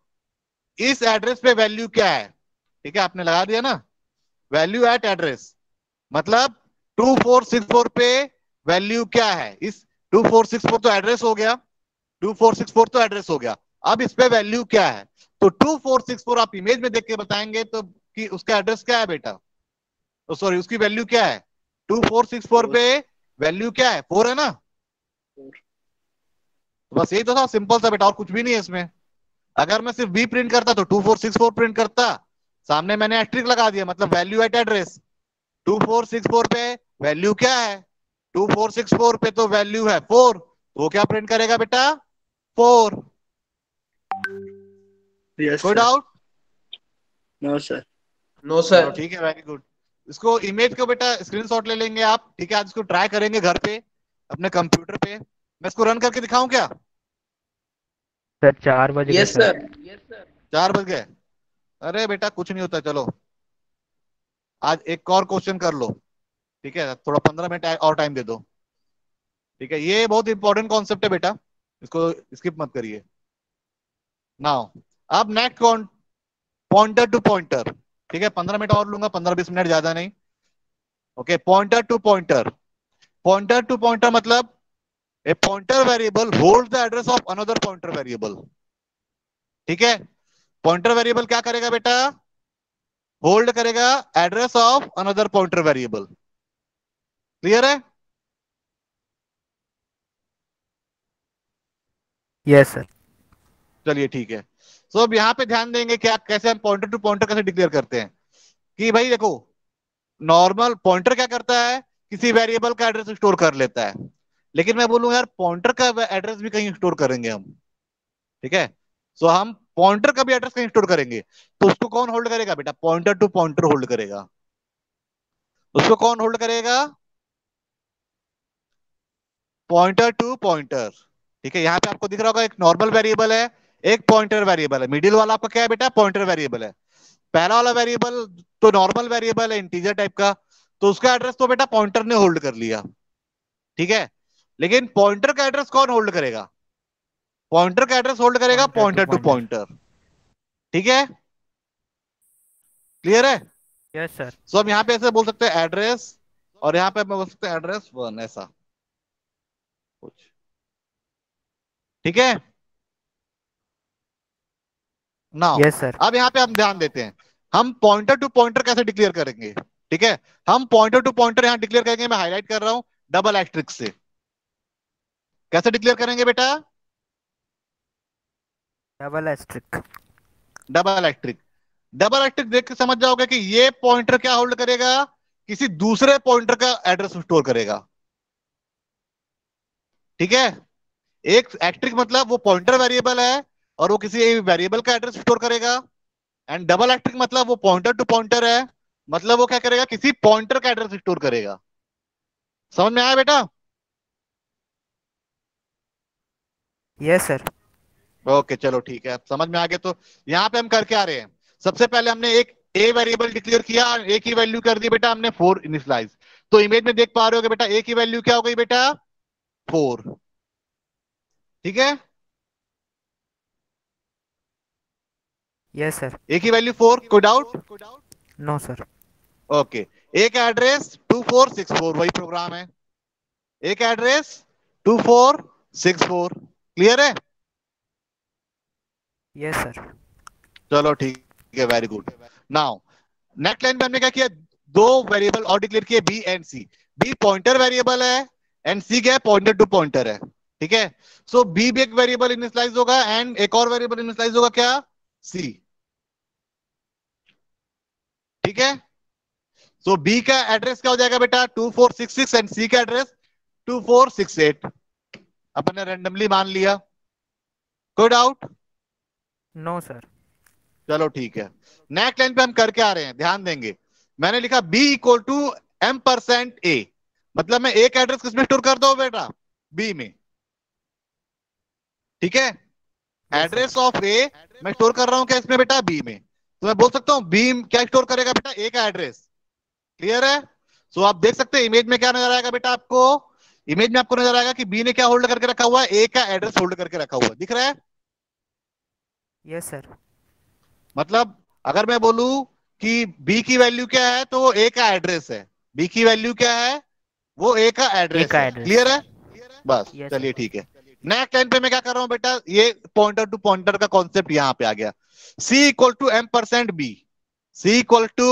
इस एड्रेस पे वैल्यू क्या है, ठीक है। आपने लगा दिया ना वैल्यू एट एड्रेस, मतलब 2464 पे वैल्यू क्या है? इस 2464 तो एड्रेस हो गया, 2464 तो एड्रेस हो गया, अब इस पे वैल्यू क्या है? तो 2464 आप इमेज में देख के बताएंगे तो कि उसका एड्रेस क्या है बेटा, तो सॉरी उसकी वैल्यू क्या है? 2464 4। पे वैल्यू क्या है? 4 है ना? तो बस यही तो था, सिंपल सा बेटा, और कुछ भी नहीं है इसमें। अगर मैं सिर्फ बी प्रिंट करता तो 2464 प्रिंट करता, सामने मैंने एस्ट्रिक लगा दिया, मतलब वैल्यू एट एड्रेस। 2464 पे वैल्यू क्या है? 2464 पे तो वैल्यू है 4, तो वो क्या प्रिंट करेगा बेटा? 4। Yes, कोई sir. Doubt? No, sir. No चलो सर। ठीक है, वेरी गुड। इसको इमेज को बेटा स्क्रीनशॉट ले लेंगे आप, ठीक है? आज इसको ट्राई करेंगे घर पे अपने कंप्यूटर पे। मैं इसको रन करके दिखाऊं क्या? सर 4 बज गए यस सर। सर। 4 बज गए? अरे बेटा कुछ नहीं होता, चलो आज एक और क्वेश्चन कर लो, ठीक है? थोड़ा 15 मिनट और टाइम दे दो, ठीक है? ये बहुत इंपॉर्टेंट कॉन्सेप्ट है बेटा, इसको स्किप मत करिए। नाउ अब नेक्स्ट पॉइंटर टू पॉइंटर, ठीक है? 15 मिनट और लूंगा, 15-20 मिनट, ज्यादा नहीं। Okay, pointer to pointer. Pointer to pointer मतलब a pointer variable hold the address of another pointer variable, ठीक है? पॉइंटर वेरिएबल क्या करेगा बेटा? होल्ड करेगा address of another pointer variable. Clear है? Yes sir. चलिए ठीक है। सो अब यहां पे ध्यान देंगे क्या, कैसे हम पॉइंटर टू पॉइंटर कैसे डिक्लेयर करते हैं। कि भाई देखो, नॉर्मल पॉइंटर क्या करता है, किसी वेरिएबल का एड्रेस स्टोर कर लेता है। लेकिन मैं बोलूं यार पॉइंटर का एड्रेस भी कहीं स्टोर करेंगे हम, ठीक है? सो हम पॉइंटर का भी एड्रेस कहीं स्टोर करेंगे, तो उसको कौन होल्ड करेगा बेटा? पॉइंटर टू पॉइंटर होल्ड करेगा। उसको कौन होल्ड करेगा? पॉइंटर टू पॉइंटर, ठीक है? यहाँ पे आपको दिख रहा होगा एक नॉर्मल वेरिएबल है, एक पॉइंटर वेरिएबल है। मिडिल वाला आपका क्या है बेटा? पॉइंटर वेरिएबल है। पहला वाला वेरिएबल तो नॉर्मल वेरिएबल है, इंटीजर टाइप का, तो उसका एड्रेस तो बेटा पॉइंटर ने होल्ड कर लिया, ठीक है? लेकिन पॉइंटर का एड्रेस कौन होल्ड करेगा? पॉइंटर का एड्रेस होल्ड करेगा पॉइंटर टू पॉइंटर, ठीक है? क्लियर है? Yes sir. सो हम यहाँ पे ऐसे बोल सकते हैं एड्रेस, और यहाँ पे बोल सकते हैं एड्रेस 1, ऐसा कुछ, ठीक है? Now yes sir. अब यहाँ पे हम ध्यान देते हैं, हम पॉइंटर टू पॉइंटर कैसे डिक्लेयर करेंगे, ठीक है? हम पॉइंटर टू पॉइंटर यहाँ डिक्लेयर करेंगे, मैं हाईलाइट कर रहा हूं डबल एस्ट्रिक्स से। कैसे डिक्लेयर करेंगे बेटा? Double asterisk. Double asterisk. Double asterisk देख के समझ जाओगे कि ये पॉइंटर क्या होल्ड करेगा? किसी दूसरे पॉइंटर का एड्रेस स्टोर करेगा, ठीक है? एक एस्ट्रिक मतलब वो पॉइंटर वेरिएबल है और वो किसी वेरिएबल का एड्रेस स्टोर करेगा। एंड डबल एस्ट्रिक मतलब वो पॉइंटर टू पॉइंटर है, मतलब वो क्या करेगा? किसी पॉइंटर का एड्रेस स्टोर करेगा। समझ में आया बेटा? Yes sir. ओके चलो ठीक है, अब समझ में आ गया। तो यहाँ पे हम करके आ रहे हैं, सबसे पहले हमने एक ए वेरिएबल डिक्लेयर किया, ए की वैल्यू कर दी बेटा हमने 4 इनिशियलाइज। तो इमेज में देख पा रहे हो कि बेटा ए की वैल्यू क्या हो गई बेटा? 4, ठीक है? Yes sir. ए की वैल्यू 4, कोई डाउट? No sir. ओके, एक एड्रेस 2464, वही प्रोग्राम है। एक एड्रेस 2464, क्लियर है? Yes sir. चलो ठीक है, very good. Now next line में हमने क्या किया? दो वेरिएबल और डिक्लेयर किए, b and c. B pointer variable है एंड सी क्या है? पॉइंटर टू पॉइंटर है, ठीक है? सो बी भी एक वेरिएबल इनिशियलाइज होगा एंड एक और वेरिएबल इनिशियलाइज होगा, क्या? सी, ठीक है? सो बी का एड्रेस क्या हो जाएगा बेटा? 2466 एंड सी का एड्रेस 2468। अपन ने रेंडमली मान लिया, कोई डाउट? No sir. चलो ठीक है। नेक्स्ट लाइन पे हम करके आ रहे हैं, ध्यान देंगे। मैंने लिखा बी इक्वल टू m%a, मतलब मैं एक एड्रेस किसमें स्टोर कर दो बेटा? बी में, ठीक है? एड्रेस ऑफ ए मैं स्टोर कर रहा हूं क्या इसमें बेटा? बी में। तो मैं बोल सकता हूं बी क्या स्टोर करेगा बेटा? ए का एड्रेस। क्लियर है? सो आप देख सकते हैं इमेज में क्या नजर आएगा बेटा आपको? इमेज में आपको नजर आएगा कि बी ने क्या होल्ड करके रखा हुआ है? ए का एड्रेस होल्ड करके रखा हुआ है, दिख रहा है? Yes sir. मतलब अगर मैं बोलूं कि बी की वैल्यू क्या है, तो वो ए का एड्रेस है। बी की वैल्यू क्या है? वो ए का ए एड्रेस का है। एड्रेस। क्लियर है? बस यस चलिए सर। ठीक है। नेक्स्ट लाइन पे मैं क्या कर रहा हूं बेटा? ये पॉइंटर टू पॉइंटर का कॉन्सेप्ट यहां पे आ गया। C equal to m%b, C equal to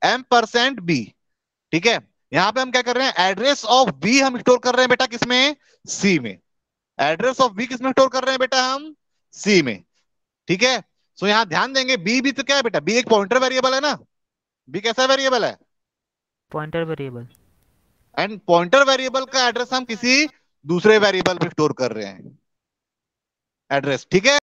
m%b, ठीक है? यहां पे हम क्या कर रहे हैं? एड्रेस ऑफ बी हम स्टोर कर रहे हैं बेटा किसमें? सी में। एड्रेस ऑफ बी किसमें स्टोर कर रहे हैं बेटा हम? सी में, ठीक है? सो यहां ध्यान देंगे, बी भी तो क्या है बेटा? बी एक पॉइंटर वेरिएबल है ना? बी कैसा वेरिएबल है? Pointer variable. And pointer variable का एड्रेस हम किसी दूसरे वेरिएबल पे स्टोर कर रहे हैं एड्रेस, ठीक है।